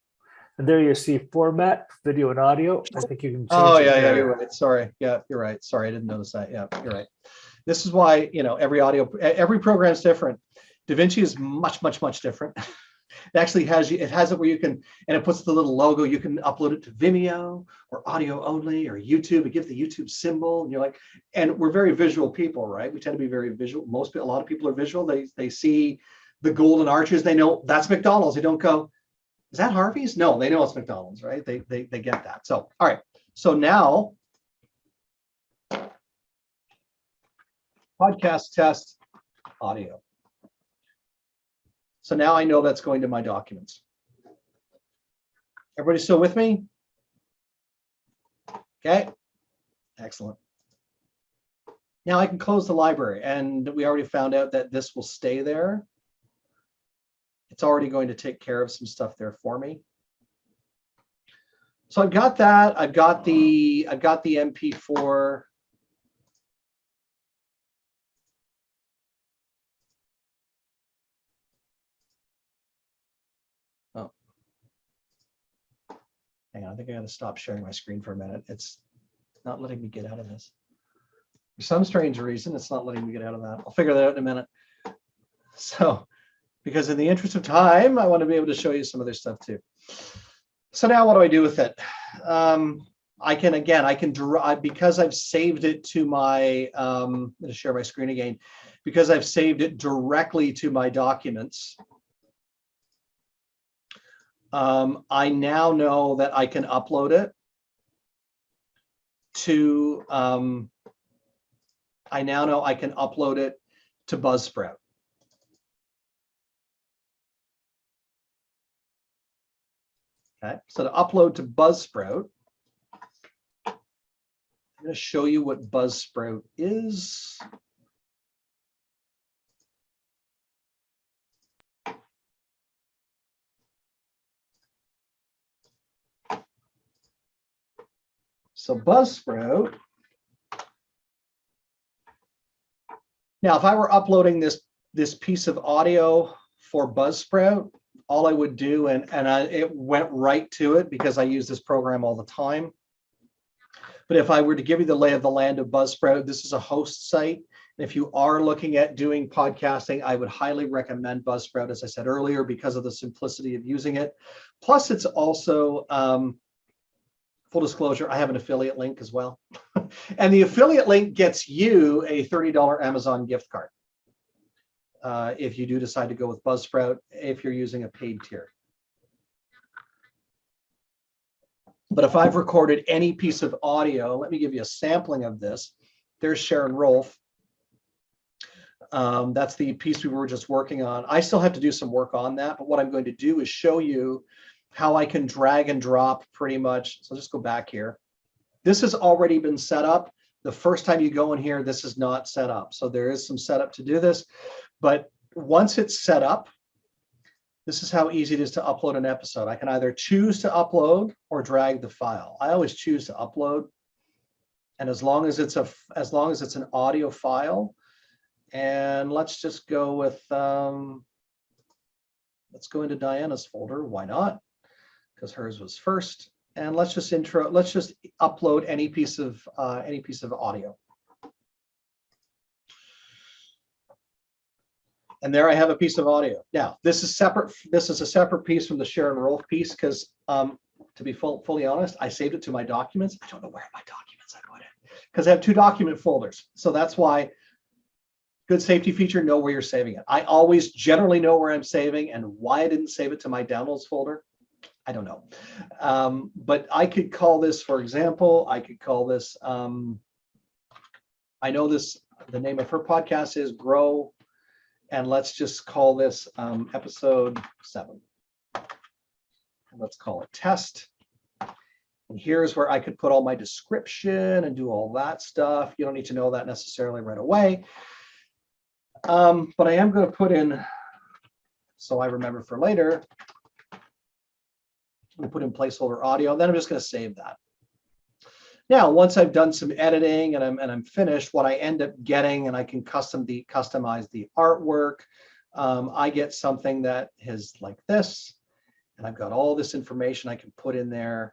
Speaker 4: And there you see format, video and audio. I think you can change
Speaker 5: Oh,
Speaker 4: it
Speaker 5: yeah,
Speaker 4: there.
Speaker 5: you're right. Sorry. Yeah, you're right. Sorry, I didn't notice that. Yeah, you're right. This is why, every program is different. DaVinci is much, much, much different. It actually has it where you can, and it puts the little logo, you can upload it to Vimeo or audio only or YouTube. It gives the YouTube symbol. And you're like, and we're very visual people, right? We tend to be very visual. A lot of people are visual. They see the golden arches. They know that's McDonald's. They don't go, is that Harvey's? No, they know it's McDonald's, right? They get that. So, all right. So now, podcast test audio. So now I know that's going to my documents. Everybody still with me? Okay, excellent. Now I can close the library, and we already found out that this will stay there. It's already going to take care of some stuff there for me. So I've got that. I've got the MP4. Hang on, I think I got to stop sharing my screen for a minute. It's not letting me get out of this. For some strange reason, it's not letting me get out of that. I'll figure that out in a minute. So, because in the interest of time, I want to be able to show you some other stuff too. So now what do I do with it? I can draw, because I've saved it to my, I'm going to share my screen again, because I've saved it directly to my documents. I now know that I can upload it to, I now know I can upload it to Buzzsprout. Okay, so to upload to Buzzsprout, I'm going to show you what Buzzsprout is. So Buzzsprout. Now, if I were uploading this piece of audio for Buzzsprout, all I would do, it went right to it because I use this program all the time. But if I were to give you the lay of the land of Buzzsprout, this is a host site. And if you are looking at doing podcasting, I would highly recommend Buzzsprout, as I said earlier, because of the simplicity of using it. Plus, it's also, full disclosure, I have an affiliate link as well. And the affiliate link gets you a $30 Amazon gift card. If you do decide to go with Buzzsprout, if you're using a paid tier. But if I've recorded any piece of audio, let me give you a sampling of this. There's Sharon Rolfe. That's the piece we were just working on. I still have to do some work on that, but what I'm going to do is show you how I can drag and drop pretty much. So I'll just go back here. This has already been set up. The first time you go in here, this is not set up. So there is some setup to do this, but once it's set up, this is how easy it is to upload an episode. I can either choose to upload or drag the file. I always choose to upload. And as long as it's an audio file, and let's just go with, let's go into Diana's folder. Why not? Because hers was first. And let's just upload any piece of audio. And there I have a piece of audio. Now, this is separate. This is a separate piece from the Sharon Rolfe piece because, to be fully honest, I saved it to my documents. I don't know where my documents I put it because I have 2 document folders. So that's why, good safety feature, know where you're saving it. I always generally know where I'm saving, and why I didn't save it to my downloads folder, I don't know. But I could call this, for example, I could call this, I know this, the name of her podcast is Grow. And let's just call this episode 7. And let's call it test. And here's where I could put all my description and do all that stuff. You don't need to know that necessarily right away. But I am going to put in, so I remember for later, I'm going to put in placeholder audio. Then I'm just going to save that. Now, once I've done some editing and I'm finished, what I end up getting, and I can customize the artwork, I get something that is like this, and I've got all this information I can put in there.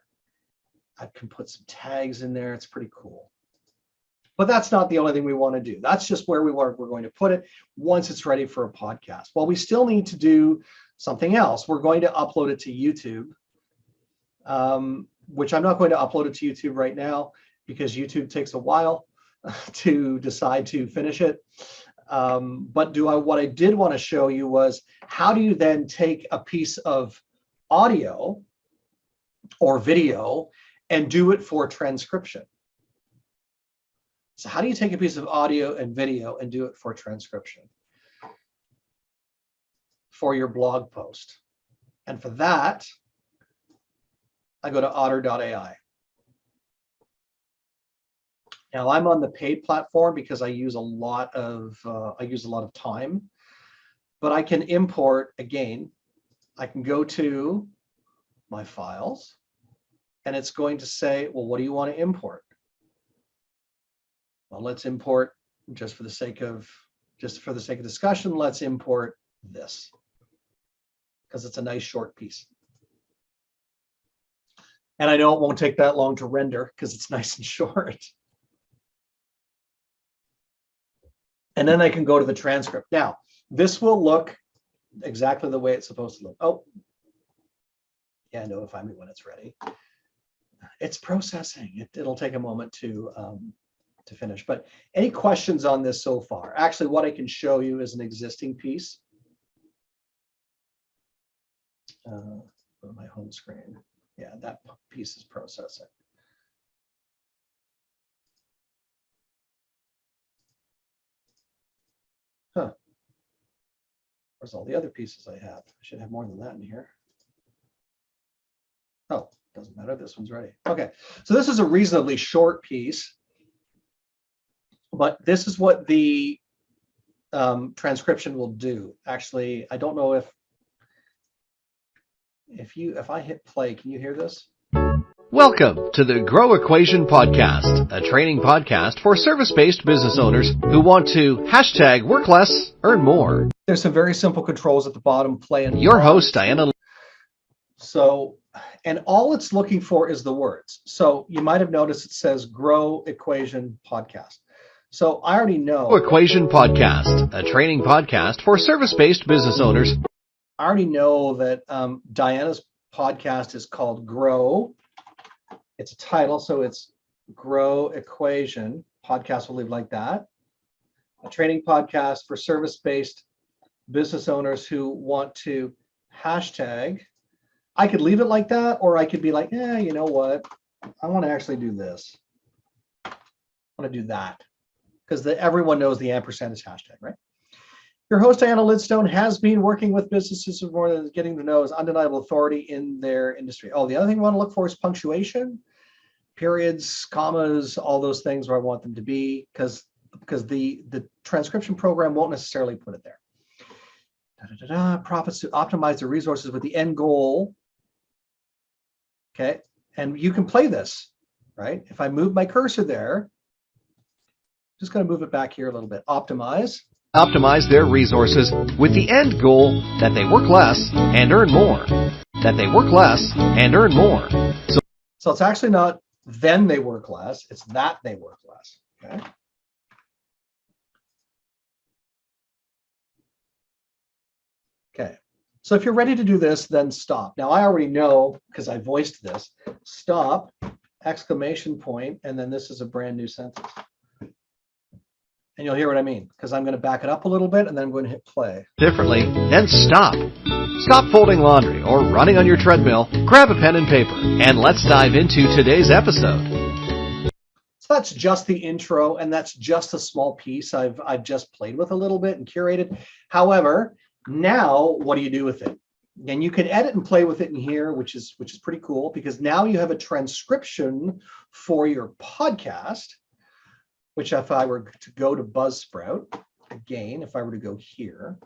Speaker 5: I can put some tags in there. It's pretty cool. But that's not the only thing we want to do. That's just where we're going to put it once it's ready for a podcast. Well, we still need to do something else. We're going to upload it to YouTube. Which I'm not going to upload it to YouTube right now because YouTube takes a while to decide to finish it. But what I did want to show you was, how do you then take a piece of audio or video and do it for transcription? So how do you take a piece of audio and video and do it for transcription for your blog post? And for that, I go to otter.ai. Now I'm on the paid platform because I use a lot of time, but I can import again. I can go to my files, and it's going to say, well, what do you want to import? Well, let's import, just for the sake of discussion, let's import this because it's a nice short piece. And I know it won't take that long to render because it's nice and short. And then I can go to the transcript. Now, this will look exactly the way it's supposed to look. Oh, yeah, notify me when it's ready. It's processing. It'll take a moment to finish. But any questions on this so far? Actually, what I can show you is an existing piece. Go to my home screen. Yeah, that piece is processing. Huh. Where's all the other pieces I have? I should have more than that in here. Oh, doesn't matter. This one's ready. Okay, so this is a reasonably short piece, but this is what the transcription will do. Actually, I don't know if I hit play, can you hear this?
Speaker 6: Welcome to the Grow Equation Podcast, a training podcast for service-based business owners who want to hashtag work less, earn more.
Speaker 5: There's some very simple controls at the bottom. Play and
Speaker 6: Your
Speaker 5: pause.
Speaker 6: host, Diana.
Speaker 5: So, and all it's looking for is the words. So you might have noticed it says Grow Equation Podcast. So I already know.
Speaker 6: Grow Equation Podcast, a training podcast for service-based business owners.
Speaker 5: I already know that Diana's podcast is called Grow. It's a title, so it's Grow Equation Podcast. We'll leave like that. A training podcast for service-based business owners who want to hashtag. I could leave it like that, or I could be like, you know what? I want to actually do this. I want to do that because everyone knows the ampersand is hashtag, right? Your host, Diana Lidstone, has been working with businesses for more than getting to know is undeniable authority in their industry. Oh, the other thing we want to look for is punctuation, periods, commas, all those things where I want them to be, because the transcription program won't necessarily put it there. Profits to optimize the resources with the end goal. Okay, and you can play this, right? If I move my cursor there, just going to move it back here a little bit. Optimize
Speaker 6: Their resources with the end goal that they work less and earn more. That they work less and earn more.
Speaker 5: So it's actually not then they work less, it's that they work less. Okay. Okay. So if you're ready to do this, then stop. Now I already know because I voiced this. Stop, exclamation point, and then this is a brand new sentence. And you'll hear what I mean, because I'm going to back it up a little bit and then I'm going to hit play.
Speaker 6: Differently, then stop. Stop folding laundry or running on your treadmill, grab a pen and paper, and let's dive into today's episode.
Speaker 5: So that's just the intro, and that's just a small piece I've just played with a little bit and curated. However, now what do you do with it? And you can edit and play with it in here, which is pretty cool, because now you have a transcription for your podcast. Which if I were to go to Buzzsprout, again, if I were to go here,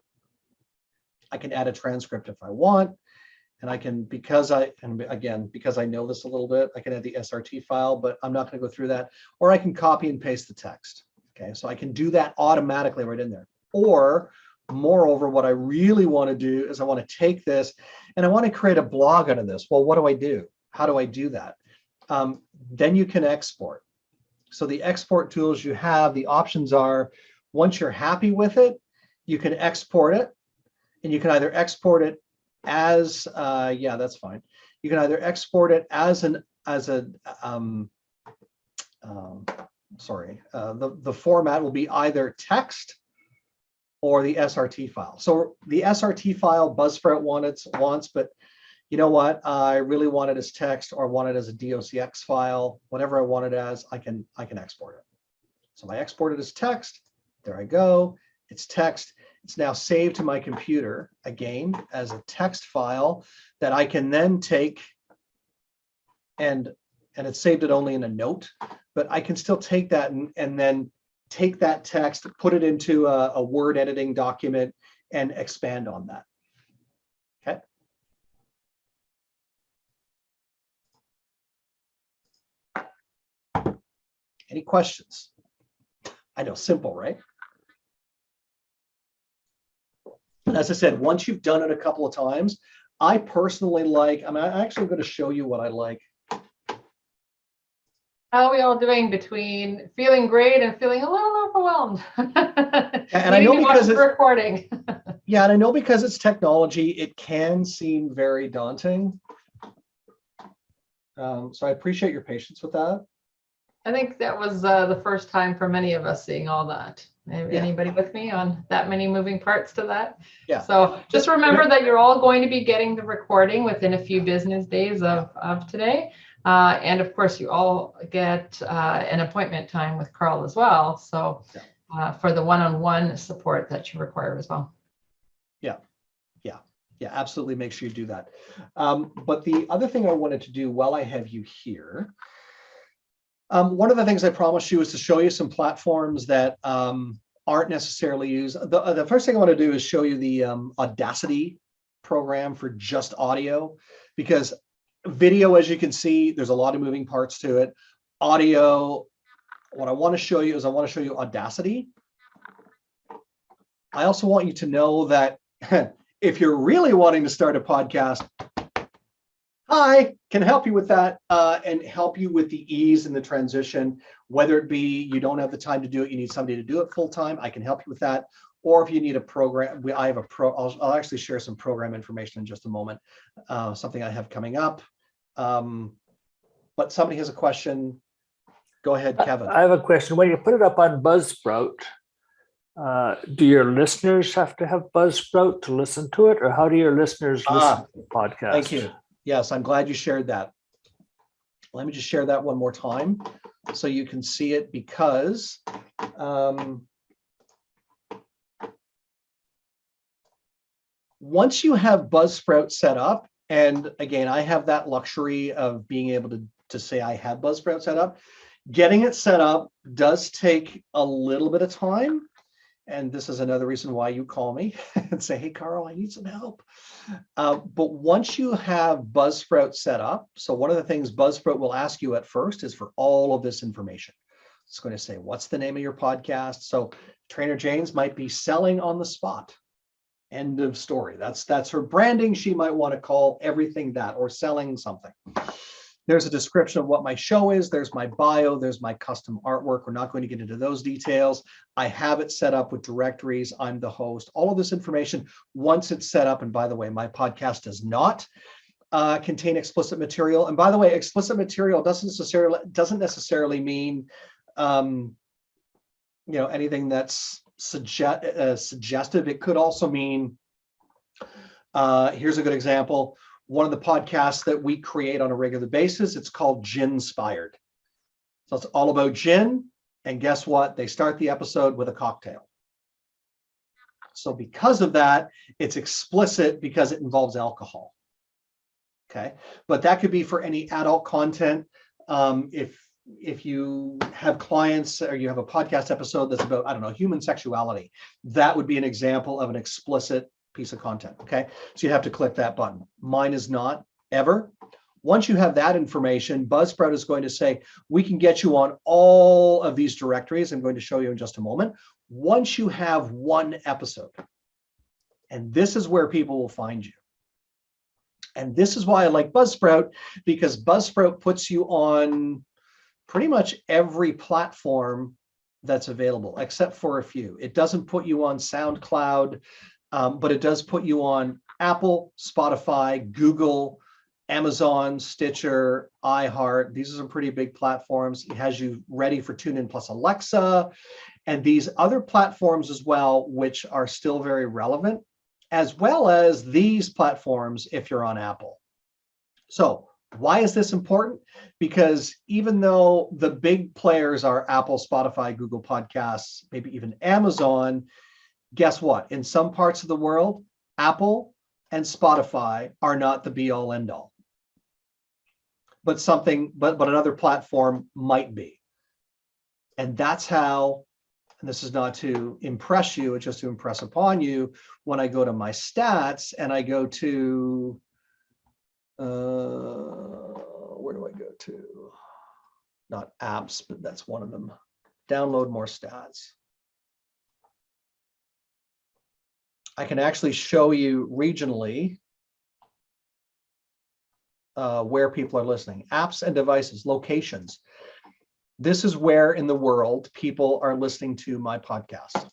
Speaker 5: I can add a transcript if I want. And I can, because I know this a little bit, I can add the SRT file, but I'm not going to go through that. Or I can copy and paste the text. Okay, so I can do that automatically right in there. Or moreover, what I really want to do is I want to take this and I want to create a blog out of this. Well, what do I do? How do I do that? Then you can export. So the export tools you have, the options are, once you're happy with it, you can export it, and you can either export it as, that's fine. You can either export it the format will be either text or the SRT file. So the SRT file Buzzsprout wants, but you know what? I really want it as text or want it as a docx file, whatever I want it as, I can export it. So I export it as text. There I go. It's text. It's now saved to my computer again as a text file that I can then take and it's saved it only in a note, but I can still take that and then take that text, put it into a Word editing document and expand on that. Okay. Any questions? I know, simple, right? And as I said, once you've done it a couple of times, I personally like, I'm actually going to show you what I like.
Speaker 1: How are we all doing between feeling great and feeling a little overwhelmed?
Speaker 5: And I know because it's
Speaker 1: recording.
Speaker 5: Yeah, and I know because it's technology, it can seem very daunting. So I appreciate your patience with that.
Speaker 1: I think that was the first time for many of us seeing all that. Anybody with me on that many moving parts to that?
Speaker 5: Yeah.
Speaker 1: So just remember that you're all going to be getting the recording within a few business days of today. And of course, you all get an appointment time with Carl as well. So for the one-on-one support that you require as well.
Speaker 5: Yeah, absolutely. Make sure you do that. But the other thing I wanted to do while I have you here, one of the things I promised you is to show you some platforms that aren't necessarily used. The first thing I want to do is show you the Audacity program for just audio, because Video, as you can see, there's a lot of moving parts to it. Audio, what I want to show you is I want to show you Audacity. I also want you to know that if you're really wanting to start a podcast, I can help you with that and help you with the ease and the transition, whether it be you don't have the time to do it, you need somebody to do it full time, I can help you with that. Or if you need a program, I have a I'll actually share some program information in just a moment, something I have coming up. But somebody has a question. Go ahead, Kevin.
Speaker 4: I have a question. When you put it up on Buzzsprout, do your listeners have to have Buzzsprout to listen to it, or how do your listeners listen to the podcast?
Speaker 5: Thank you. Yes, I'm glad you shared that. Let me just share that one more time so you can see it, because once you have Buzzsprout set up, and again, I have that luxury of being able to say I have Buzzsprout set up. Getting it set up does take a little bit of time. And this is another reason why you call me and say, hey, Carl, I need some help. But once you have Buzzsprout set up, so one of the things Buzzsprout will ask you at first is for all of this information. It's going to say, what's the name of your podcast? So Trainer Jane's might be selling on the spot. End of story. That's her branding. She might want to call everything that, or selling something. There's a description of what my show is. There's my bio. There's my custom artwork. We're not going to get into those details. I have it set up with directories. I'm the host. All of this information, once it's set up, and by the way, my podcast does not contain explicit material. And by the way, explicit material doesn't necessarily mean anything that's suggestive. It could also mean, here's a good example. One of the podcasts that we create on a regular basis, it's called Gin-Spired. So it's all about gin. And guess what? They start the episode with a cocktail. So because of that, it's explicit because it involves alcohol. Okay. But that could be for any adult content. If you have clients or you have a podcast episode that's about, I don't know, human sexuality, that would be an example of an explicit piece of content. Okay, so you have to click that button. Mine is not ever. Once you have that information, Buzzsprout is going to say, we can get you on all of these directories. I'm going to show you in just a moment. Once you have one episode, and this is where people will find you. And this is why I like Buzzsprout, because Buzzsprout puts you on pretty much every platform that's available, except for a few. It doesn't put you on SoundCloud, but it does put you on Apple, Spotify, Google, Amazon, Stitcher, iHeart. These are some pretty big platforms. It has you ready for TuneIn plus Alexa, and these other platforms as well, which are still very relevant, as well as these platforms if you're on Apple. So why is this important? Because even though the big players are Apple, Spotify, Google Podcasts, maybe even Amazon, guess what? In some parts of the world, Apple and Spotify are not the be all end all. But another platform might be. And that's how, and this is not to impress you, it's just to impress upon you, when I go to my stats and I go to, where do I go to? Not apps, but that's one of them. Download more stats. I can actually show you regionally where people are listening. Apps and devices, locations. This is where in the world people are listening to my podcast.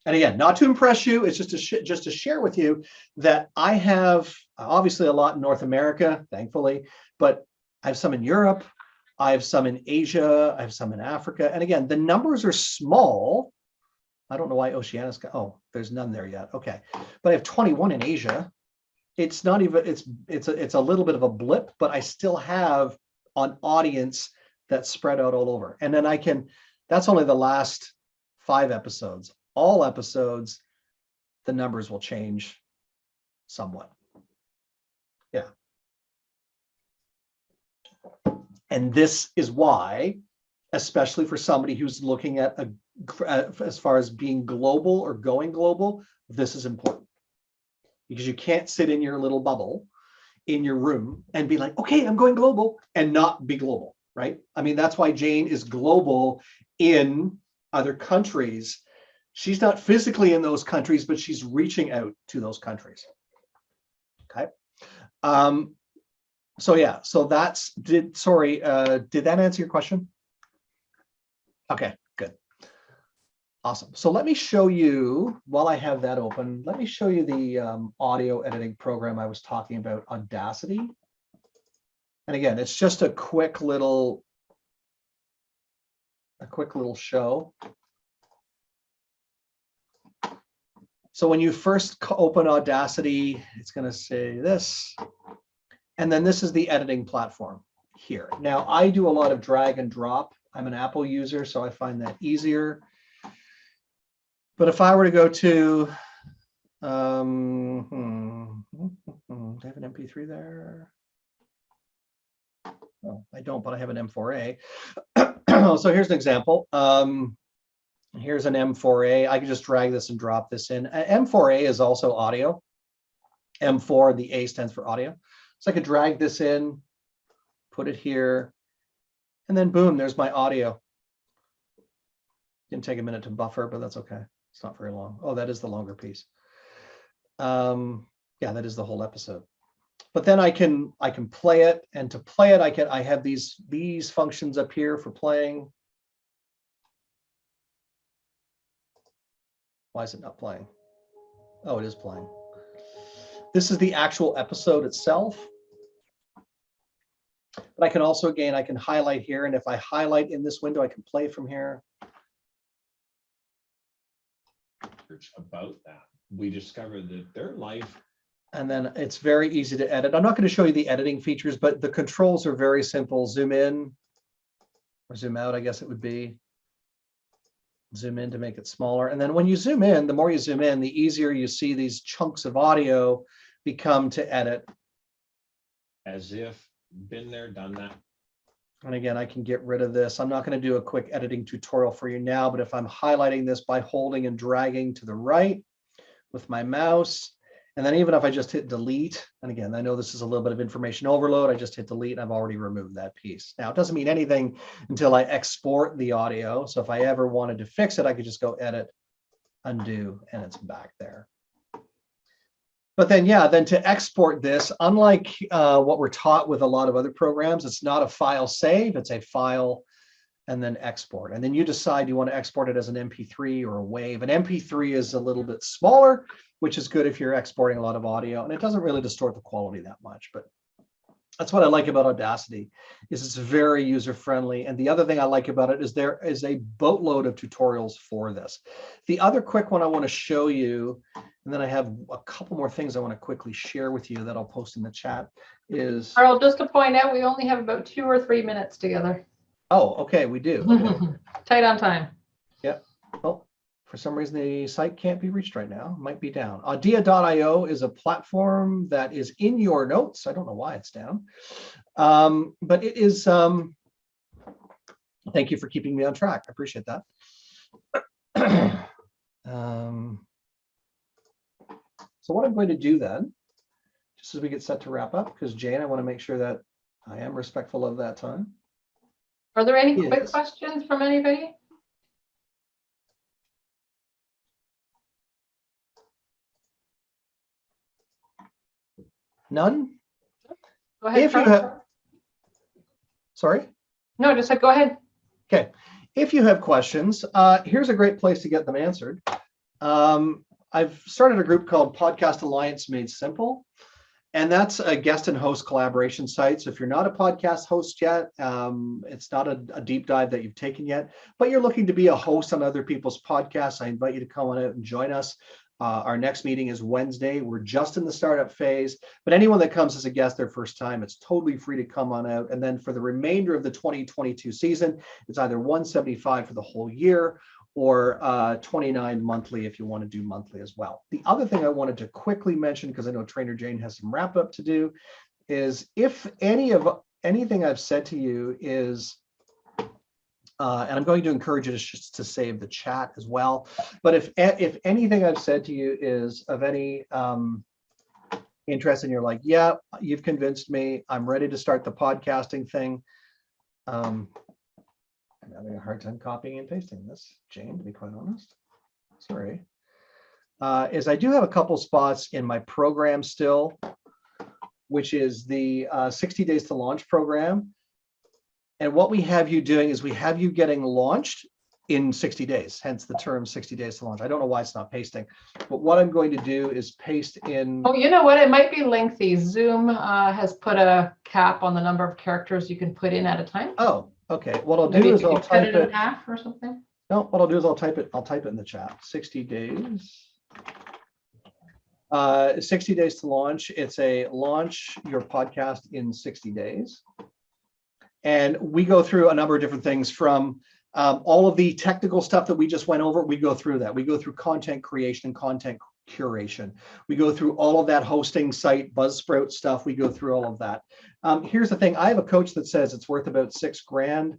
Speaker 5: And again, not to impress you, it's just to share with you that I have obviously a lot in North America, thankfully, but I have some in Europe, I have some in Asia, I have some in Africa. And again, the numbers are small. I don't know why Oceania's got, oh, there's none there yet. Okay. But I have 21 in Asia. It's not even, it's a little bit of a blip, but I still have an audience that's spread out all over. And then that's only the last 5 episodes. All episodes, the numbers will change somewhat. Yeah. And this is why, especially for somebody who's looking at as far as being global or going global, this is important, because you can't sit in your little bubble. in your room and be like, okay, I'm going global, and not be global, right? I mean, that's why Jane is global in other countries. She's not physically in those countries, but she's reaching out to those countries. Okay. So yeah, so that's, did that answer your question? Okay, good. Awesome. So let me show you, while I have that open, let me show you the audio editing program I was talking about, Audacity. And again, it's just a quick little show. So when you first open Audacity, it's going to say this, and then this is the editing platform here. Now I do a lot of drag and drop. I'm an Apple user, so I find that easier. But if I were to go to, do I have an MP3 there? No, I don't, but I have an M4A. So here's an example. Here's an M4A. I can just drag this and drop this in. M4A is also audio. M4, the A stands for audio. So I could drag this in, put it here, and then boom, there's my audio. Didn't take a minute to buffer, but that's okay. It's not very long. Oh, that is the longer piece. Yeah, that is the whole episode. But then I can play it, and to play it, I have these functions up here for playing. Why is it not playing? Oh, it is playing. This is the actual episode itself. But I can also, again, I can highlight here, and if I highlight in this window, I can play from here.
Speaker 8: About that, we discovered that their life,
Speaker 5: and then it's very easy to edit. I'm not going to show you the editing features, but the controls are very simple. Zoom in or zoom out, I guess it would be. Zoom in to make it smaller, and then when you zoom in, the more you zoom in, the easier you see these chunks of audio become to edit.
Speaker 8: as if been there, done that.
Speaker 5: And again, I can get rid of this. I'm not going to do a quick editing tutorial for you now, but if I'm highlighting this by holding and dragging to the right with my mouse, and then even if I just hit delete, and again, I know this is a little bit of information overload, I just hit delete and I've already removed that piece. Now, it doesn't mean anything until I export the audio. So if I ever wanted to fix it, I could just go edit, undo, and it's back there. But then, yeah, then to export this, unlike what we're taught with a lot of other programs, it's not a file save, it's a file and then export. And then you decide you want to export it as an MP3 or a WAV. An MP3 is a little bit smaller, which is good if you're exporting a lot of audio, and it doesn't really distort the quality that much. But that's what I like about Audacity, is it's very user-friendly. And the other thing I like about it is there is a boatload of tutorials for this. The other quick one I want to show you, and then I have a couple more things I want to quickly share with you that I'll post in the chat, is...
Speaker 1: Carl, just to point out, we only have about 2 or 3 minutes together.
Speaker 5: Oh, okay, we do. Okay.
Speaker 1: Tight on time.
Speaker 5: Yeah. Well, for some reason, the site can't be reached right now. Might be down. Audia.io is a platform that is in your notes. I don't know why it's down. But it is, thank you for keeping me on track. I appreciate that. So what I'm going to do then, just as we get set to wrap up, because Jane, I want to make sure that I am respectful of that time.
Speaker 1: Are there any quick
Speaker 5: Yes.
Speaker 1: questions from anybody?
Speaker 5: None?
Speaker 1: Go ahead.
Speaker 5: If you
Speaker 1: Carl.
Speaker 5: have, sorry?
Speaker 1: No, just go ahead.
Speaker 5: Okay. If you have questions, here's a great place to get them answered. I've started a group called Podcast Alliance Made Simple, and that's a guest and host collaboration site. So if you're not a podcast host yet, it's not a deep dive that you've taken yet, but you're looking to be a host on other people's podcasts, I invite you to come on out and join us. Our next meeting is Wednesday. We're just in the startup phase, but anyone that comes as a guest their first time, it's totally free to come on out. And then for the remainder of the 2022 season, it's either $175 for the whole year or $29 monthly if you want to do monthly as well. The other thing I wanted to quickly mention, because I know Trainer Jane has some wrap up to do, is if anything I've said to you is, and I'm going to encourage you to save the chat as well. But if anything I've said to you is of any interested and you're like, yeah, you've convinced me, I'm ready to start the podcasting thing. I'm having a hard time copying and pasting this, Jane, to be quite honest. Sorry. Is I do have a couple spots in my program still, which is the 60 Days to Launch program. And what we have you doing is we have you getting launched in 60 days, hence the term 60 days to launch. I don't know why it's not pasting, but what I'm going to do is paste in.
Speaker 1: Oh, you know what? It might be lengthy. Zoom has put a cap on the number of characters you can put in at a time.
Speaker 5: Oh, okay. What I'll
Speaker 1: Maybe
Speaker 5: do is
Speaker 1: if you
Speaker 5: I'll
Speaker 1: cut
Speaker 5: type
Speaker 1: it in
Speaker 5: it.
Speaker 1: half or something.
Speaker 5: No, what I'll do is I'll type it in the chat. 60 days. 60 days to launch. It's a launch your podcast in 60 days. And we go through a number of different things from all of the technical stuff that we just went over. We go through that. We go through content creation and content curation. We go through all of that hosting site, Buzzsprout stuff. We go through all of that. Here's the thing. I have a coach that says it's worth about $6,000.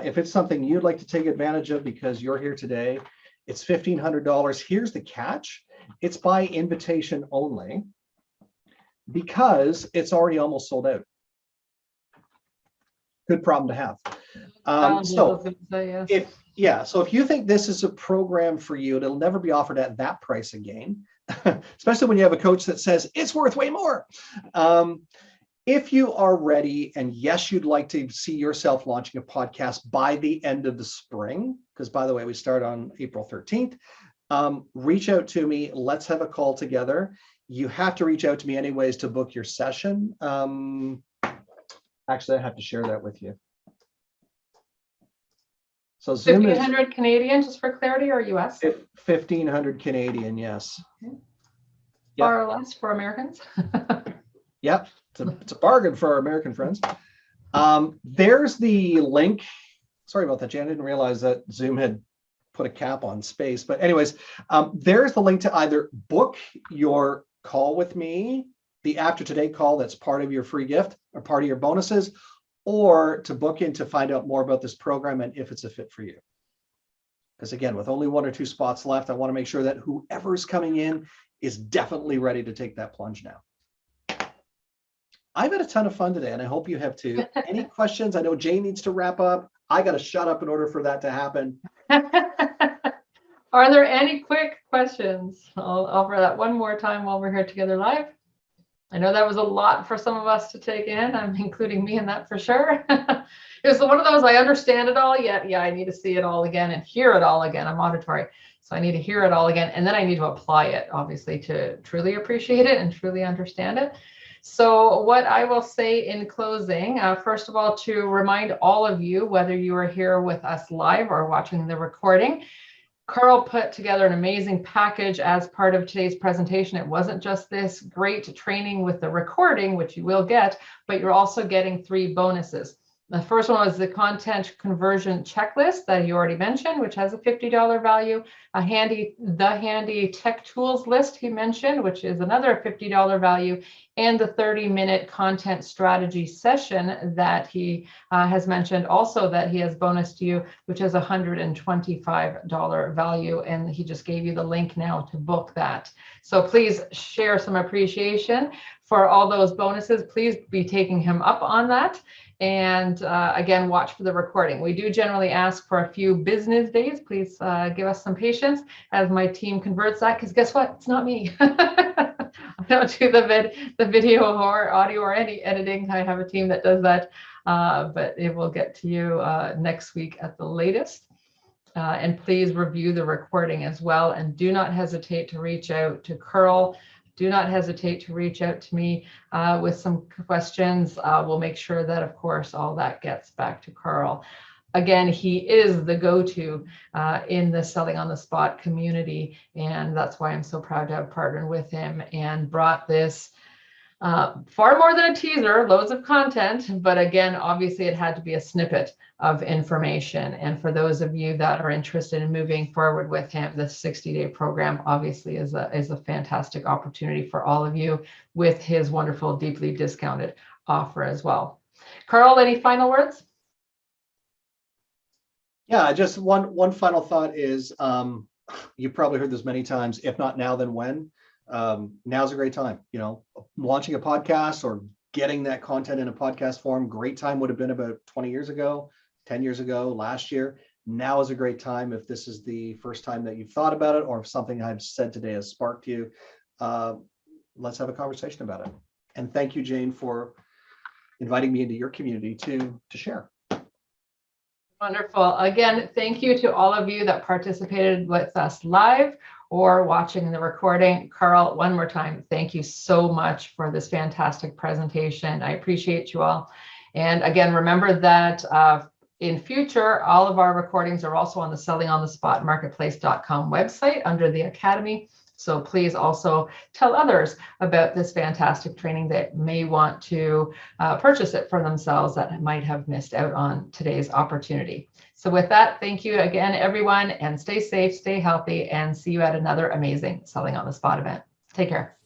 Speaker 5: If it's something you'd like to take advantage of because you're here today, it's $1,500. Here's the catch. It's by invitation only because it's already almost sold out. Good problem to have. So if you think this is a program for you, it'll never be offered at that price again, especially when you have a coach that says it's worth way more. If you are ready, and yes, you'd like to see yourself launching a podcast by the end of the spring, because by the way, we start on April 13th, reach out to me. Let's have a call together. You have to reach out to me anyways to book your session. Actually, I have to share that with you. So Zoom is
Speaker 1: 1,500 Canadian, just for clarity, or US?
Speaker 5: 1,500 Canadian, yes.
Speaker 1: Okay.
Speaker 5: Yep.
Speaker 1: Far less for Americans.
Speaker 5: Yep, it's a bargain for our American friends. There's the link. Sorry about that, Jan. I didn't realize that Zoom had put a cap on space. But anyways, there's the link to either book your call with me, the After Today call that's part of your free gift or part of your bonuses, or to book in to find out more about this program and if it's a fit for you. Because again, with only 1 or 2 spots left, I want to make sure that whoever's coming in is definitely ready to take that plunge now. I've had a ton of fun today, and I hope you have too. Any questions? I know Jane needs to wrap up. I got to shut up in order for that to happen.
Speaker 1: Are there any quick questions? I'll offer that one more time while we're here together live. I know that was a lot for some of us to take in. I'm including me in that for sure. It was one of those, I understand it all, yet yeah, I need to see it all again and hear it all again. I'm auditory, so I need to hear it all again, and then I need to apply it, obviously, to truly appreciate it and truly understand it. So what I will say in closing, first of all, to remind all of you, whether you are here with us live or watching the recording, Carl put together an amazing package as part of today's presentation. It wasn't just this great training with the recording, which you will get, but you're also getting 3 bonuses. The first one was the content conversion checklist that you already mentioned, which has a $50 value, the handy tech tools list he mentioned, which is another $50 value, and the 30-minute content strategy session that he has mentioned also that he has bonused to you, which is a $125 value. And he just gave you the link now to book that. So please share some appreciation for all those bonuses. Please be taking him up on that. And again, watch for the recording. We do generally ask for a few business days. Please give us some patience as my team converts that, because guess what? It's not me. I don't do the video or audio or any editing. I have a team that does that, but it will get to you next week at the latest. And please review the recording as well. And do not hesitate to reach out to Carl. Do not hesitate to reach out to me with some questions. We'll make sure that, of course, all that gets back to Carl. Again, he is the go-to in the Selling on the Spot community, and that's why I'm so proud to have partnered with him and brought this far more than a teaser, loads of content, but again, obviously it had to be a snippet of information. And for those of you that are interested in moving forward with him, the 60-day program obviously is a fantastic opportunity for all of you with his wonderful, deeply discounted offer as well. Carl, any final words?
Speaker 5: Yeah, just one final thought is, you probably heard this many times, if not now, then when? now's a great time. Launching a podcast or getting that content in a podcast form, great time would have been about 20 years ago, 10 years ago, last year. Now is a great time if this is the first time that you've thought about it, or if something I've said today has sparked you. Let's have a conversation about it. And thank you, Jane, for inviting me into your community to share.
Speaker 1: Wonderful. Again, thank you to all of you that participated with us live or watching the recording. Carl, one more time, thank you so much for this fantastic presentation. I appreciate you all. And again, remember that in future, all of our recordings are also on the sellingонthespotmarketplace.com website under the Academy. So please also tell others about this fantastic training that may want to purchase it for themselves that might have missed out on today's opportunity. So with that, thank you again, everyone, and stay safe, stay healthy, and see you at another amazing Selling on the Spot event. Take care.